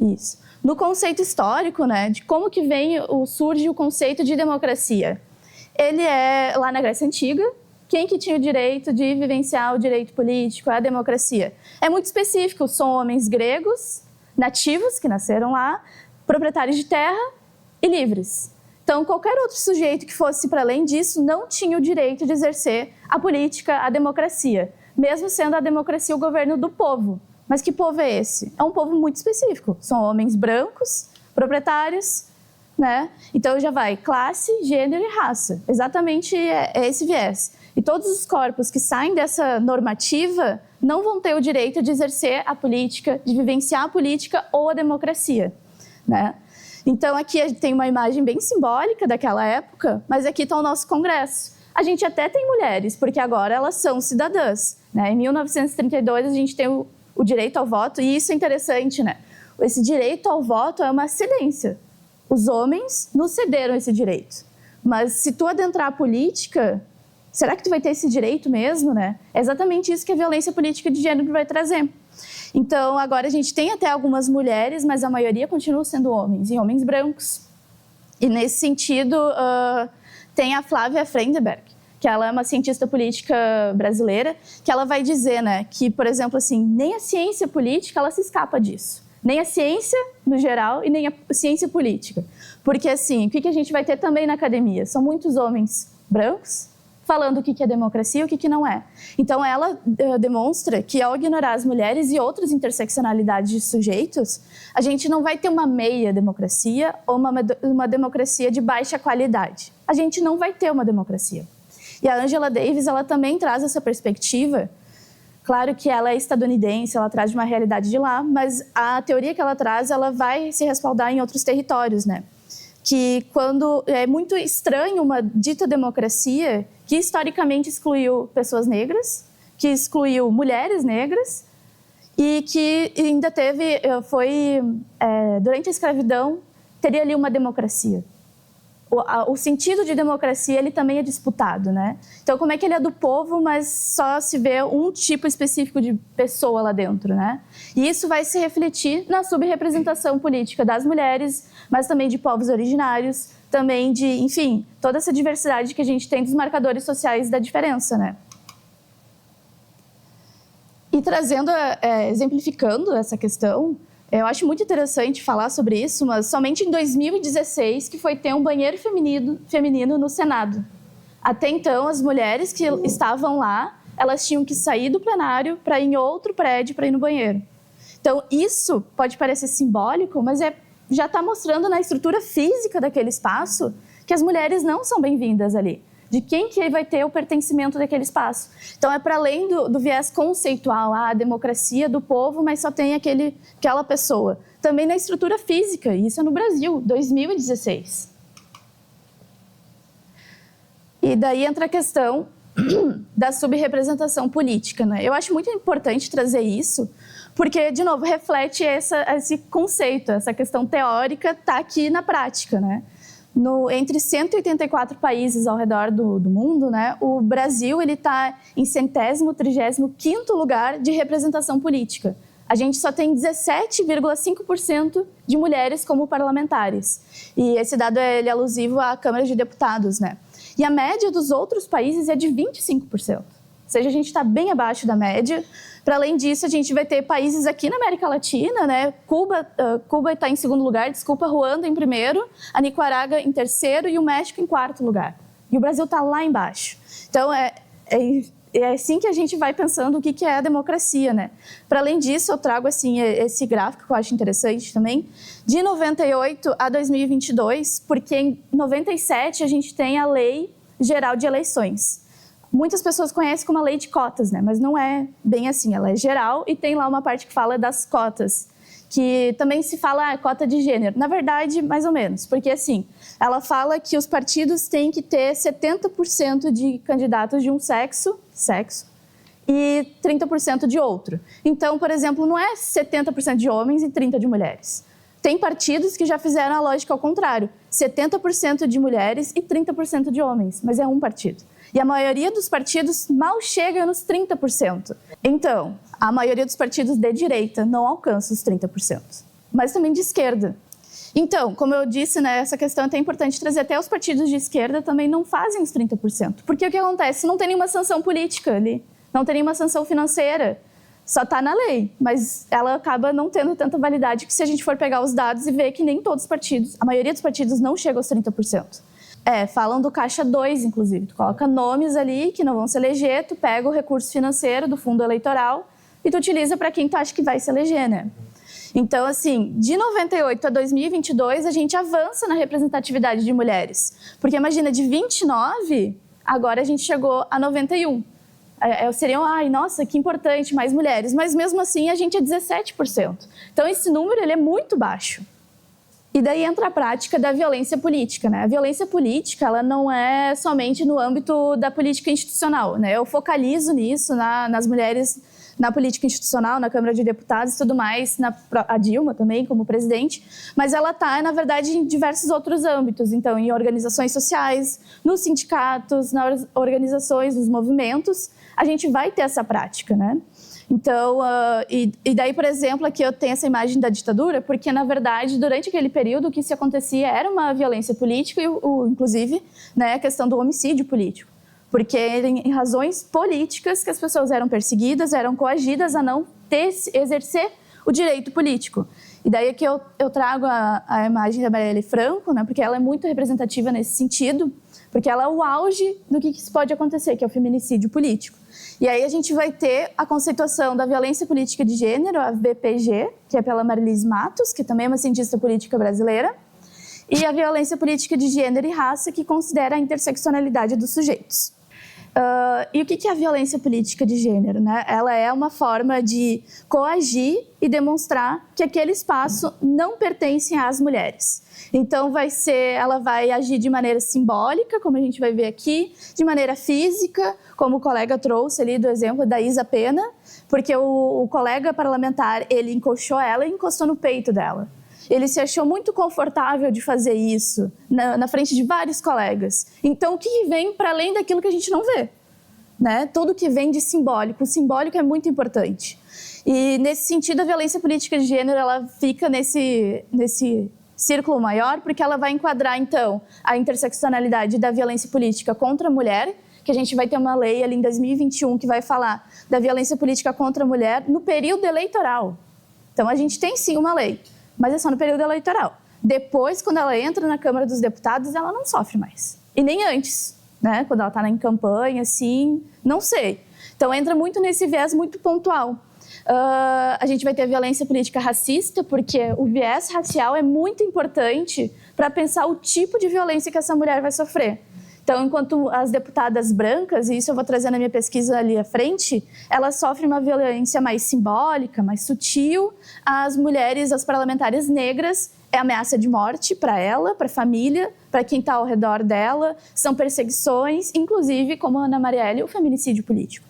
Isso. No conceito histórico, né, de como que surge o conceito de democracia. Ele é, lá na Grécia Antiga, quem que tinha o direito de vivenciar o direito político, a democracia? É muito específico, são homens gregos, nativos, que nasceram lá, proprietários de terra, e livres. Então, qualquer outro sujeito que fosse para além disso não tinha o direito de exercer a política, a democracia, mesmo sendo a democracia o governo do povo. Mas que povo é esse? É um povo muito específico. São homens brancos, proprietários, né? Então, já vai classe, gênero e raça. Exatamente é esse viés. E todos os corpos que saem dessa normativa não vão ter o direito de exercer a política, de vivenciar a política ou a democracia, né? Então, aqui a gente tem uma imagem bem simbólica daquela época, mas aqui está o nosso Congresso. A gente até tem mulheres, porque agora elas são cidadãs, né? Em 1932, a gente tem o direito ao voto, e isso é interessante, né? Esse direito ao voto é uma cedência. Os homens nos cederam esse direito. Mas se tu adentrar a política, será que tu vai ter esse direito mesmo, né? É exatamente isso que a violência política de gênero vai trazer. Então, agora a gente tem até algumas mulheres, mas a maioria continua sendo homens, e homens brancos. E nesse sentido, tem a Flávia Frendenberg, que ela é uma cientista política brasileira, que ela vai dizer, né, que, por exemplo, assim, nem a ciência política ela se escapa disso. Nem a ciência, no geral, e nem a ciência política. Porque, assim, o que a gente vai ter também na academia? São muitos homens brancos falando o que é democracia e o que não é. Então, ela demonstra que, ao ignorar as mulheres e outras interseccionalidades de sujeitos, a gente não vai ter uma meia democracia ou uma democracia de baixa qualidade. A gente não vai ter uma democracia. E a Angela Davis, ela também traz essa perspectiva. Claro que ela é estadunidense, ela traz de uma realidade de lá, mas a teoria que ela traz, ela vai se respaldar em outros territórios, né? Que quando é muito estranho uma dita democracia que historicamente excluiu pessoas negras, que excluiu mulheres negras e que ainda teve, durante a escravidão, teria ali uma democracia. O sentido de democracia, ele também é disputado, né? Então, como é que ele é do povo, mas só se vê um tipo específico de pessoa lá dentro, né? E isso vai se refletir na subrepresentação política das mulheres, mas também de povos originários, também de, enfim, toda essa diversidade que a gente tem dos marcadores sociais da diferença, né? E trazendo, exemplificando essa questão, eu acho muito interessante falar sobre isso, mas somente em 2016 que foi ter um banheiro feminino no Senado. Até então, as mulheres que estavam lá, elas tinham que sair do plenário para ir em outro prédio para ir no banheiro. Então, isso pode parecer simbólico, mas já está mostrando na estrutura física daquele espaço que as mulheres não são bem-vindas ali. De quem que vai ter o pertencimento daquele espaço. Então, é para além do viés conceitual, a democracia do povo, mas só tem aquela pessoa. Também na estrutura física, e isso é no Brasil, 2016. E daí entra a questão da subrepresentação política, né? Eu acho muito importante trazer isso, porque, de novo, reflete esse conceito, essa questão teórica está aqui na prática, né? Entre 184 países ao redor do mundo, né, o Brasil está em 135º lugar de representação política. A gente só tem 17,5% de mulheres como parlamentares. E esse dado ele é alusivo à Câmara de Deputados, né? E a média dos outros países é de 25%. Ou seja, a gente está bem abaixo da média. Para além disso, a gente vai ter países aqui na América Latina, né? Cuba está em segundo lugar, Ruanda em primeiro, a Nicarágua em terceiro e o México em quarto lugar. E o Brasil está lá embaixo. Então, é assim que a gente vai pensando o que é a democracia, né? Para além disso, eu trago assim, esse gráfico que eu acho interessante também, de 98 a 2022, porque em 97 a gente tem a Lei Geral de Eleições. Muitas pessoas conhecem como a lei de cotas, né? Mas não é bem assim, ela é geral e tem lá uma parte que fala das cotas, que também se fala cota de gênero. Na verdade, mais ou menos, porque assim, ela fala que os partidos têm que ter 70% de candidatos de um sexo e 30% de outro. Então, por exemplo, não é 70% de homens e 30% de mulheres. Tem partidos que já fizeram a lógica ao contrário, 70% de mulheres e 30% de homens, mas é um partido. E a maioria dos partidos mal chega nos 30%. Então, a maioria dos partidos de direita não alcança os 30%, mas também de esquerda. Então, como eu disse, né, essa questão é até importante trazer, até os partidos de esquerda também não fazem os 30%. Porque o que acontece? Não tem nenhuma sanção política ali, não tem nenhuma sanção financeira, só está na lei, mas ela acaba não tendo tanta validade que se a gente for pegar os dados e ver que nem todos os partidos, a maioria dos partidos não chega aos 30%. Falam do Caixa 2, inclusive. Tu coloca nomes ali que não vão se eleger, tu pega o recurso financeiro do fundo eleitoral e tu utiliza para quem tu acha que vai se eleger, né? Então, assim, de 98 a 2022, a gente avança na representatividade de mulheres. Porque imagina, de 29, agora a gente chegou a 91. Seriam, nossa, que importante, mais mulheres. Mas mesmo assim, a gente é 17%. Então, esse número ele é muito baixo. E daí entra a prática da violência política, né? A violência política, ela não é somente no âmbito da política institucional, né? Eu focalizo nisso, nas mulheres, na política institucional, na Câmara de Deputados e tudo mais, a Dilma também, como presidente, mas ela está, na verdade, em diversos outros âmbitos. Então, em organizações sociais, nos sindicatos, nas organizações, nos movimentos, a gente vai ter essa prática, né? Então, e daí, por exemplo, aqui eu tenho essa imagem da ditadura, porque, na verdade, durante aquele período, o que se acontecia era uma violência política, inclusive, né, a questão do homicídio político. porque em razões políticas que as pessoas eram perseguidas, eram coagidas a não exercer o direito político. E daí aqui eu trago a imagem da Marielle Franco, né, porque ela é muito representativa nesse sentido, porque ela é o auge do que pode acontecer, que é o feminicídio político. E aí a gente vai ter a conceituação da violência política de gênero, a VPG, que é pela Marilise Matos, que também é uma cientista política brasileira, e a violência política de gênero e raça, que considera a interseccionalidade dos sujeitos. E o que é a violência política de gênero, né? Ela é uma forma de coagir e demonstrar que aquele espaço não pertence às mulheres. Então, ela vai agir de maneira simbólica, como a gente vai ver aqui, de maneira física, como o colega trouxe ali do exemplo da Isa Pena, porque o colega parlamentar, ele encoxou ela e encostou no peito dela. Ele se achou muito confortável de fazer isso na frente de vários colegas. Então, o que vem para além daquilo que a gente não vê? Né? Tudo que vem de simbólico. O simbólico é muito importante. E, nesse sentido, a violência política de gênero ela fica nesse círculo maior, porque ela vai enquadrar, então, a interseccionalidade da violência política contra a mulher, que a gente vai ter uma lei ali em 2021 que vai falar da violência política contra a mulher no período eleitoral. Então, a gente tem, sim, uma lei, mas é só no período eleitoral. Depois, quando ela entra na Câmara dos Deputados, ela não sofre mais. E nem antes, né? Quando ela está em campanha, assim, não sei. Então, entra muito nesse viés muito pontual. A gente vai ter a violência política racista, porque o viés racial é muito importante para pensar o tipo de violência que essa mulher vai sofrer. Então, enquanto as deputadas brancas, e isso eu vou trazer na minha pesquisa ali à frente, elas sofrem uma violência mais simbólica, mais sutil. As mulheres, as parlamentares negras, é ameaça de morte para ela, para a família, para quem está ao redor dela. São perseguições, inclusive, como a Ana Marielle, o feminicídio político.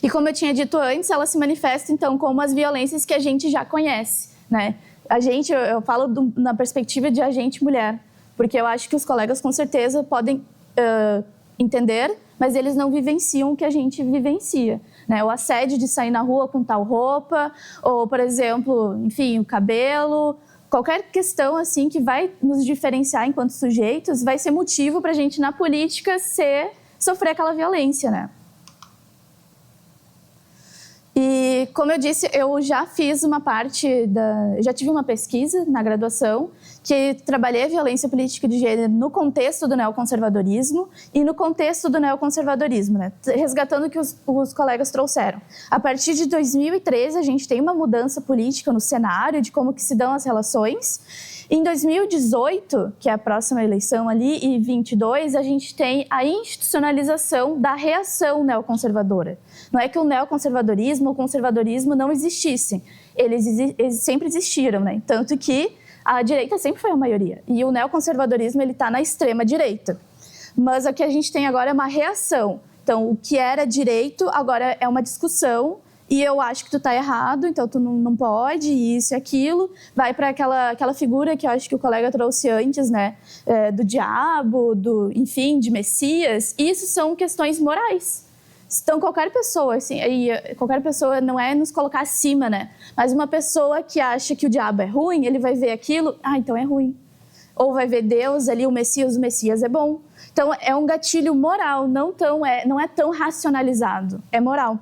E como eu tinha dito antes, ela se manifesta, então, como as violências que a gente já conhece, né? Eu falo na perspectiva de agente mulher, porque eu acho que os colegas, com certeza, podem entender, mas eles não vivenciam o que a gente vivencia, né? O assédio de sair na rua com tal roupa, ou, por exemplo, enfim, o cabelo, qualquer questão assim que vai nos diferenciar enquanto sujeitos, vai ser motivo para a gente, na política, sofrer aquela violência, né? E, como eu disse, eu já fiz já tive uma pesquisa na graduação que trabalhei a violência política de gênero no contexto do neoconservadorismo e no contexto do neoconservadorismo, né? Resgatando o que os colegas trouxeram. A partir de 2013, a gente tem uma mudança política no cenário de como que se dão as relações. Em 2018, que é a próxima eleição ali, e 2022, a gente tem a institucionalização da reação neoconservadora. Não é que o neoconservadorismo ou o conservadorismo não existissem, eles sempre existiram, né? Tanto que a direita sempre foi a maioria, e o neoconservadorismo está na extrema direita. Mas o que a gente tem agora é uma reação. Então, o que era direito agora é uma discussão, e eu acho que tu tá errado, então tu não pode, isso e aquilo. Vai para aquela figura que eu acho que o colega trouxe antes, né? Do diabo, enfim, de Messias. Isso são questões morais. Então, qualquer pessoa, assim, qualquer pessoa não é nos colocar acima, né? Mas uma pessoa que acha que o diabo é ruim, ele vai ver aquilo, então é ruim. Ou vai ver Deus ali, o Messias é bom. Então, é um gatilho moral, não é tão racionalizado, é moral.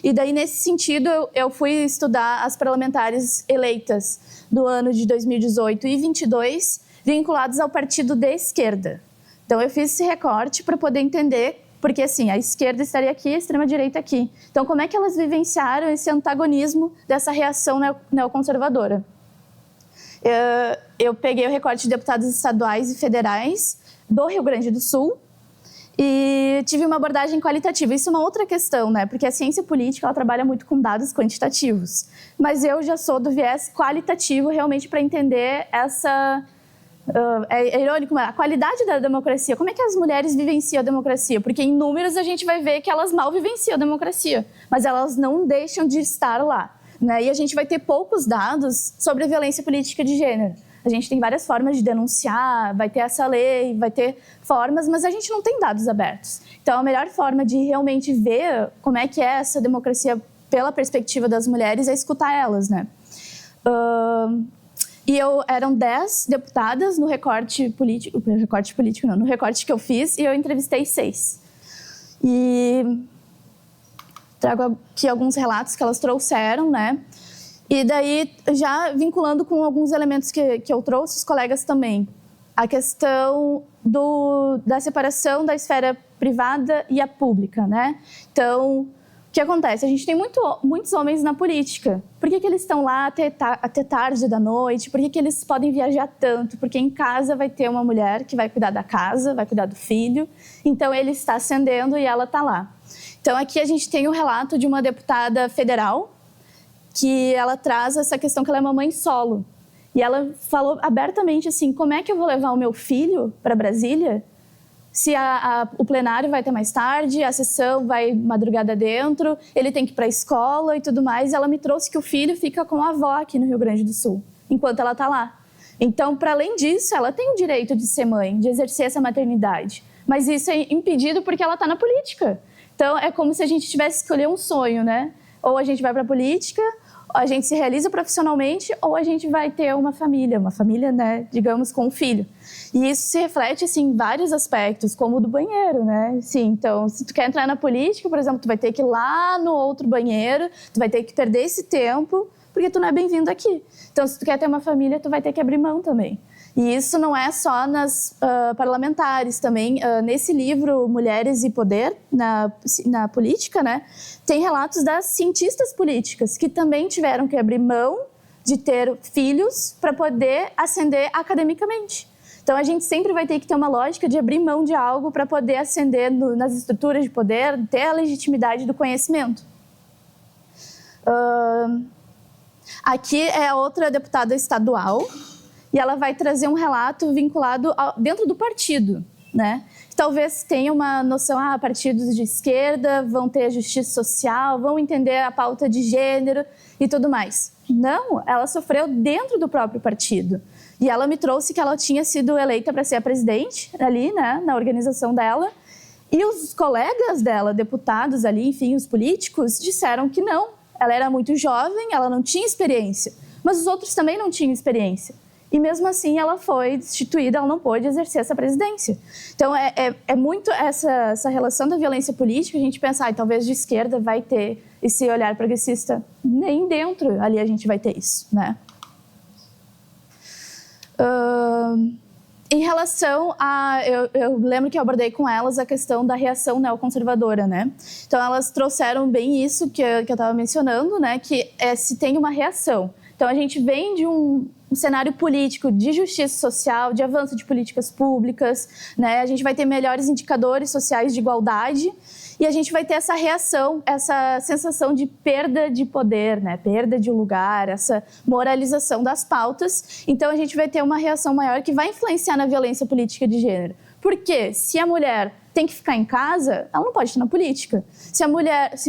E daí, nesse sentido, eu fui estudar as parlamentares eleitas do ano de 2018 e 2022, vinculadas ao partido de esquerda. Então, eu fiz esse recorte para poder entender, porque assim, a esquerda estaria aqui, a extrema-direita aqui. Então, como é que elas vivenciaram esse antagonismo dessa reação neoconservadora? Eu peguei o recorte de deputados estaduais e federais do Rio Grande do Sul e tive uma abordagem qualitativa. Isso é uma outra questão, né? Porque a ciência política ela trabalha muito com dados quantitativos. Mas eu já sou do viés qualitativo realmente para entender essa... é irônico, mas a qualidade da democracia. Como é que as mulheres vivenciam a democracia? Porque em números a gente vai ver que elas mal vivenciam a democracia, mas elas não deixam de estar lá, né? E a gente vai ter poucos dados sobre a violência política de gênero. A gente tem várias formas de denunciar, vai ter essa lei, vai ter formas, mas a gente não tem dados abertos. Então, a melhor forma de realmente ver como é que é essa democracia pela perspectiva das mulheres é escutar elas, né? E eram 10 deputadas no recorte político, no recorte que eu fiz, e eu entrevistei 6. E trago aqui alguns relatos que elas trouxeram, né? E daí, já vinculando com alguns elementos que eu trouxe, os colegas também. A questão da separação da esfera privada e a pública, né? Então, o que acontece? A gente tem muitos homens na política. Por que eles estão lá até tarde da noite? Por que eles podem viajar tanto? Porque em casa vai ter uma mulher que vai cuidar da casa, vai cuidar do filho. Então, ele está ascendendo e ela está lá. Então, aqui a gente tem o relato de uma deputada federal que ela traz essa questão que ela é uma mãe solo. E ela falou abertamente assim, como é que eu vou levar o meu filho para Brasília se o plenário vai até mais tarde, a sessão vai madrugada dentro, ele tem que ir para a escola e tudo mais. E ela me trouxe que o filho fica com a avó aqui no Rio Grande do Sul, enquanto ela está lá. Então, para além disso, ela tem o direito de ser mãe, de exercer essa maternidade. Mas isso é impedido porque ela está na política. Então, é como se a gente tivesse que escolher um sonho, né? Ou a gente vai para a política, a gente se realiza profissionalmente, ou a gente vai ter uma família, né, digamos, com um filho. E isso se reflete, assim, em vários aspectos, como o do banheiro, né? Sim, então, se tu quer entrar na política, por exemplo, tu vai ter que ir lá no outro banheiro, tu vai ter que perder esse tempo, porque tu não é bem-vindo aqui. Então, se tu quer ter uma família, tu vai ter que abrir mão também. E isso não é só nas parlamentares também. Nesse livro, Mulheres e Poder, na política, né, tem relatos das cientistas políticas que também tiveram que abrir mão de ter filhos para poder ascender academicamente. Então, a gente sempre vai ter que ter uma lógica de abrir mão de algo para poder ascender nas estruturas de poder, ter a legitimidade do conhecimento. Aqui é outra deputada estadual, e ela vai trazer um relato vinculado dentro do partido, né? Talvez tenha uma noção, partidos de esquerda vão ter justiça social, vão entender a pauta de gênero e tudo mais. Não, ela sofreu dentro do próprio partido. E ela me trouxe que ela tinha sido eleita para ser a presidente ali, né, na organização dela, e os colegas dela, deputados ali, enfim, os políticos, disseram que não. Ela era muito jovem, ela não tinha experiência, mas os outros também não tinham experiência. E mesmo assim ela foi destituída, ela não pôde exercer essa presidência. Então é muito essa relação da violência política, a gente pensar, talvez de esquerda vai ter esse olhar progressista, nem dentro ali a gente vai ter isso, né? Em relação a... Eu lembro que eu abordei com elas a questão da reação neoconservadora, né? Então elas trouxeram bem isso que eu estava mencionando, né? Que se tem uma reação. Então a gente vem de um cenário político de justiça social, de avanço de políticas públicas, né? A gente vai ter melhores indicadores sociais de igualdade e a gente vai ter essa reação, essa sensação de perda de poder, né? Perda de lugar, essa moralização das pautas. Então a gente vai ter uma reação maior que vai influenciar na violência política de gênero. Porque se a mulher tem que ficar em casa, ela não pode estar na política. Se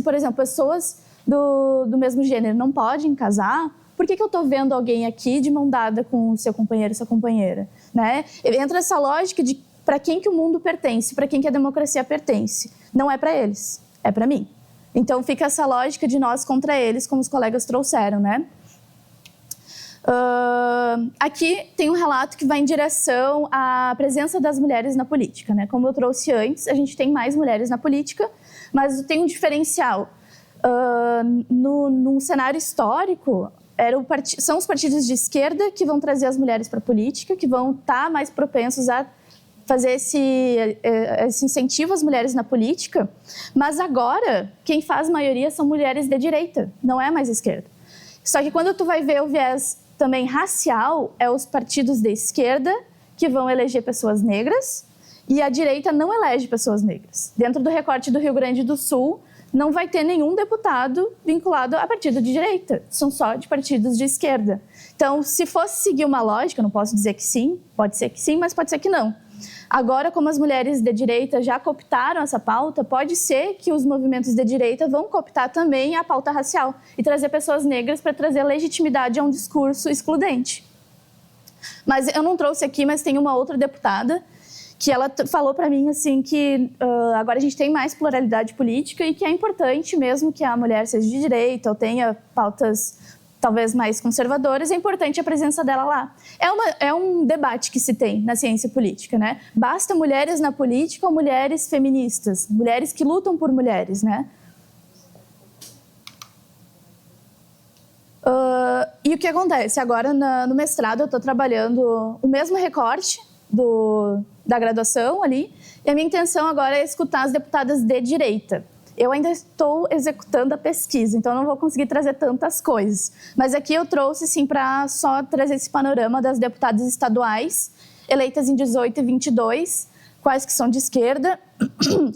por exemplo, pessoas do mesmo gênero não podem casar, por que eu estou vendo alguém aqui de mão dada com o seu companheiro, sua companheira? Né? Entra essa lógica de para quem que o mundo pertence, para quem que a democracia pertence. Não é para eles, é para mim. Então fica essa lógica de nós contra eles, como os colegas trouxeram, né? Aqui tem um relato que vai em direção à presença das mulheres na política, né? Como eu trouxe antes, a gente tem mais mulheres na política, mas tem um diferencial. Num cenário histórico, são os partidos de esquerda que vão trazer as mulheres para a política, que vão estar mais propensos a fazer esse incentivo às mulheres na política, mas agora quem faz maioria são mulheres de direita, não é mais esquerda. Só que quando tu vai ver o viés também racial, é os partidos de esquerda que vão eleger pessoas negras e a direita não elege pessoas negras. Dentro do recorte do Rio Grande do Sul, não vai ter nenhum deputado vinculado a partido de direita, são só de partidos de esquerda. Então, se fosse seguir uma lógica, não posso dizer que sim, pode ser que sim, mas pode ser que não. Agora, como as mulheres de direita já cooptaram essa pauta, pode ser que os movimentos de direita vão cooptar também a pauta racial e trazer pessoas negras para trazer legitimidade a um discurso excludente. Mas eu não trouxe aqui, mas tem uma outra deputada que ela falou para mim assim que agora a gente tem mais pluralidade política e que é importante mesmo que a mulher seja de direita ou tenha pautas talvez mais conservadoras, é importante a presença dela lá. É um debate que se tem na ciência política, né? Basta mulheres na política ou mulheres feministas, mulheres que lutam por mulheres, né? E o que acontece? Agora, no mestrado, eu estou trabalhando o mesmo recorte da graduação ali, e a minha intenção agora é escutar as deputadas de direita. Eu ainda estou executando a pesquisa, então não vou conseguir trazer tantas coisas. Mas aqui eu trouxe, sim, para só trazer esse panorama das deputadas estaduais, eleitas em 18 e 22, quais que são de esquerda,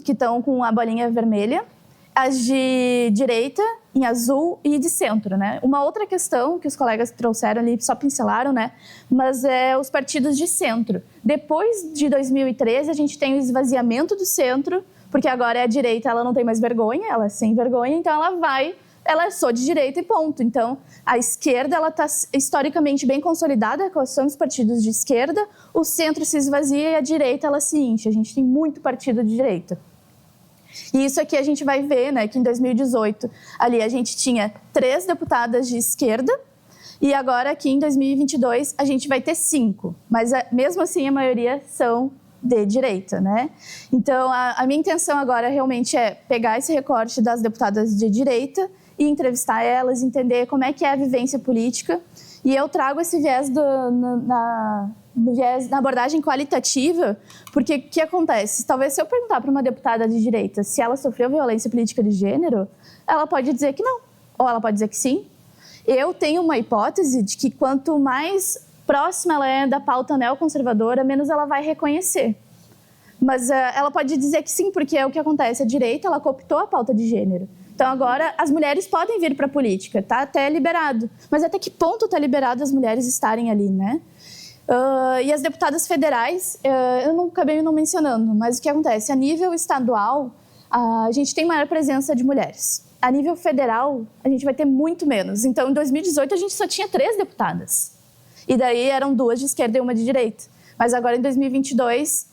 que estão com a bolinha vermelha, as de direita, em azul, e de centro, né? Uma outra questão que os colegas trouxeram ali, só pincelaram, né? Mas é os partidos de centro. Depois de 2013, a gente tem o esvaziamento do centro, porque agora a direita, ela não tem mais vergonha, ela é sem vergonha, então ela é só de direita e ponto. Então, a esquerda, ela está historicamente bem consolidada, são os partidos de esquerda, o centro se esvazia e a direita, ela se incha. A gente tem muito partido de direita. E isso aqui a gente vai ver, né, que em 2018, ali a gente tinha 3 deputadas de esquerda, e agora aqui em 2022 a gente vai ter 5. Mas mesmo assim a maioria são de direita, né? Então a minha intenção agora realmente é pegar esse recorte das deputadas de direita e entrevistar elas, entender como é que é a vivência política. E eu trago esse viés na abordagem qualitativa, porque o que acontece? Talvez se eu perguntar para uma deputada de direita se ela sofreu violência política de gênero, ela pode dizer que não, ou ela pode dizer que sim. Eu tenho uma hipótese de que quanto mais próxima ela é da pauta neoconservadora, menos ela vai reconhecer. Mas ela pode dizer que sim, porque é o que acontece. A direita, ela cooptou a pauta de gênero. Então, agora, as mulheres podem vir para a política, está até liberado. Mas até que ponto está liberado as mulheres estarem ali, né? E as deputadas federais, eu não acabei não mencionando, mas o que acontece? A nível estadual, a gente tem maior presença de mulheres. A nível federal, a gente vai ter muito menos. Então, em 2018, a gente só tinha 3 deputadas. E daí eram 2 de esquerda e 1 de direita. Mas agora, em 2022,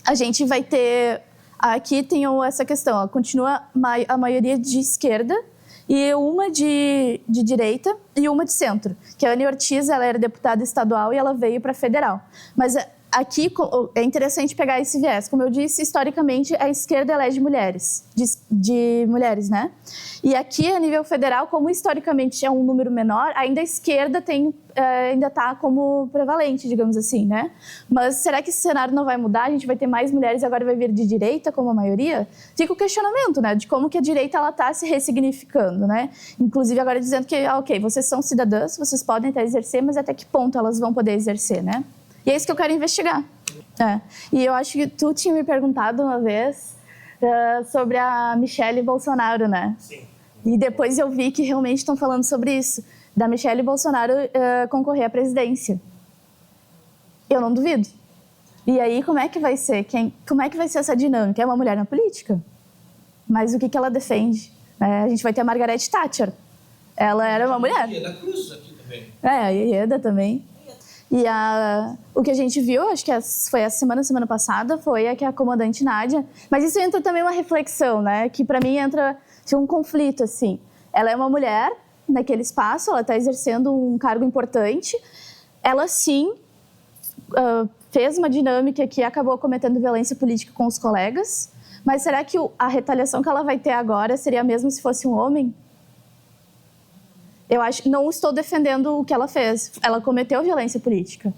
a gente vai ter... Aqui tem essa questão, ó, continua a maioria de esquerda e uma de direita e uma de centro. Que a Anny Ortiz, ela era deputada estadual e ela veio para federal. Mas aqui é interessante pegar esse viés. Como eu disse, historicamente, a esquerda elege mulheres, de mulheres, né? E aqui, a nível federal, como historicamente é um número menor, ainda a esquerda ainda está como prevalente, digamos assim, né? Mas será que esse cenário não vai mudar? A gente vai ter mais mulheres e agora vai vir de direita como a maioria? Fica o questionamento, né? De como que a direita está se ressignificando, né? Inclusive agora dizendo que, ok, vocês são cidadãs, vocês podem até exercer, mas até que ponto elas vão poder exercer, né? E é isso que eu quero investigar. E eu acho que tu tinha me perguntado uma vez sobre a Michelle Bolsonaro, né? Sim. E depois eu vi que realmente estão falando sobre isso, da Michelle Bolsonaro concorrer à presidência. Eu não duvido. E aí, como é que vai ser? Como é que vai ser essa dinâmica? É uma mulher na política? Mas o que ela defende? A gente vai ter a Margaret Thatcher. Ela era uma mulher.
A Ieda Cruz aqui também.
A Ieda também. E o que a gente viu, acho que foi essa semana passada, foi a comandante Nádia. Mas isso entra também uma reflexão, né? Que para mim entra um conflito, assim. Ela é uma mulher naquele espaço, ela está exercendo um cargo importante. Ela, sim, fez uma dinâmica que acabou cometendo violência política com os colegas. Mas será que a retaliação que ela vai ter agora seria a mesma se fosse um homem? Eu acho que não estou defendendo o que ela fez. Ela cometeu violência política.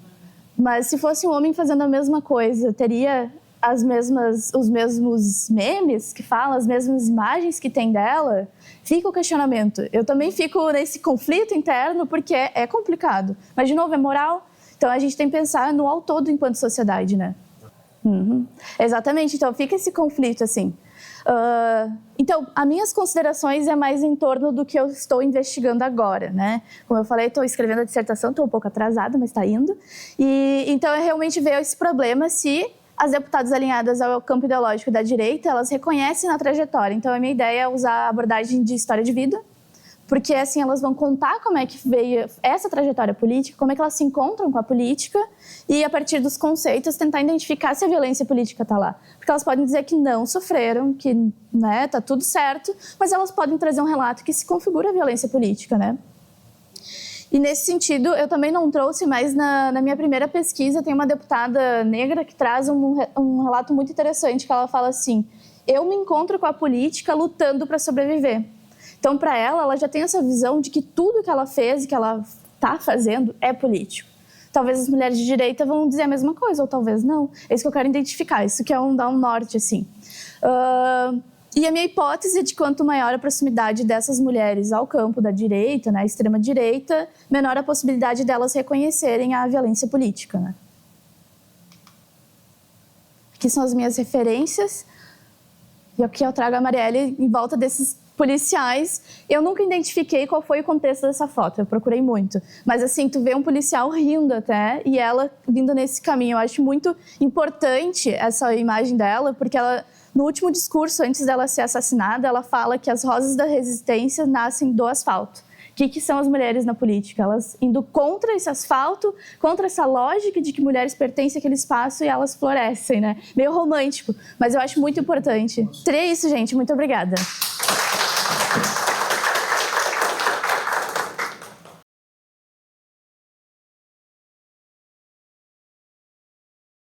Mas se fosse um homem fazendo a mesma coisa, teria os mesmos memes que falam, as mesmas imagens que tem dela? Fica o questionamento. Eu também fico nesse conflito interno porque é complicado. Mas, de novo, é moral. Então, a gente tem que pensar no ao todo enquanto sociedade, né? Exatamente. Então, fica esse conflito, assim. Então, as minhas considerações é mais em torno do que eu estou investigando agora, né? Como eu falei, estou escrevendo a dissertação, estou um pouco atrasada, mas está indo. E então, é realmente ver esse problema se as deputadas alinhadas ao campo ideológico da direita, elas reconhecem na trajetória. Então, a minha ideia é usar a abordagem de história de vida, porque assim elas vão contar como é que veio essa trajetória política, como é que elas se encontram com a política e, a partir dos conceitos, tentar identificar se a violência política está lá. Porque elas podem dizer que não sofreram, que tá tudo certo, mas elas podem trazer um relato que se configura a violência política, né? E nesse sentido, eu também não trouxe, mas na minha primeira pesquisa tem uma deputada negra que traz um relato muito interessante, que ela fala assim: eu me encontro com a política lutando para sobreviver. Então, para ela já tem essa visão de que tudo que ela fez e que ela está fazendo é político. Talvez as mulheres de direita vão dizer a mesma coisa, ou talvez não. É isso que eu quero identificar, isso que é dar um norte, assim. E a minha hipótese é de quanto maior a proximidade dessas mulheres ao campo da direita, né, extrema-direita, menor a possibilidade delas reconhecerem a violência política, né? Aqui são as minhas referências. E aqui eu trago a Marielle em volta desses policiais. Eu nunca identifiquei qual foi o contexto dessa foto, eu procurei muito. Mas assim, tu vê um policial rindo até, e ela vindo nesse caminho. Eu acho muito importante essa imagem dela, porque ela, no último discurso, antes dela ser assassinada, ela fala que as rosas da resistência nascem do asfalto. O que são as mulheres na política? Elas indo contra esse asfalto, contra essa lógica de que mulheres pertencem àquele espaço e elas florescem, né? Meio romântico, mas eu acho muito importante. Seria isso, gente. Muito obrigada.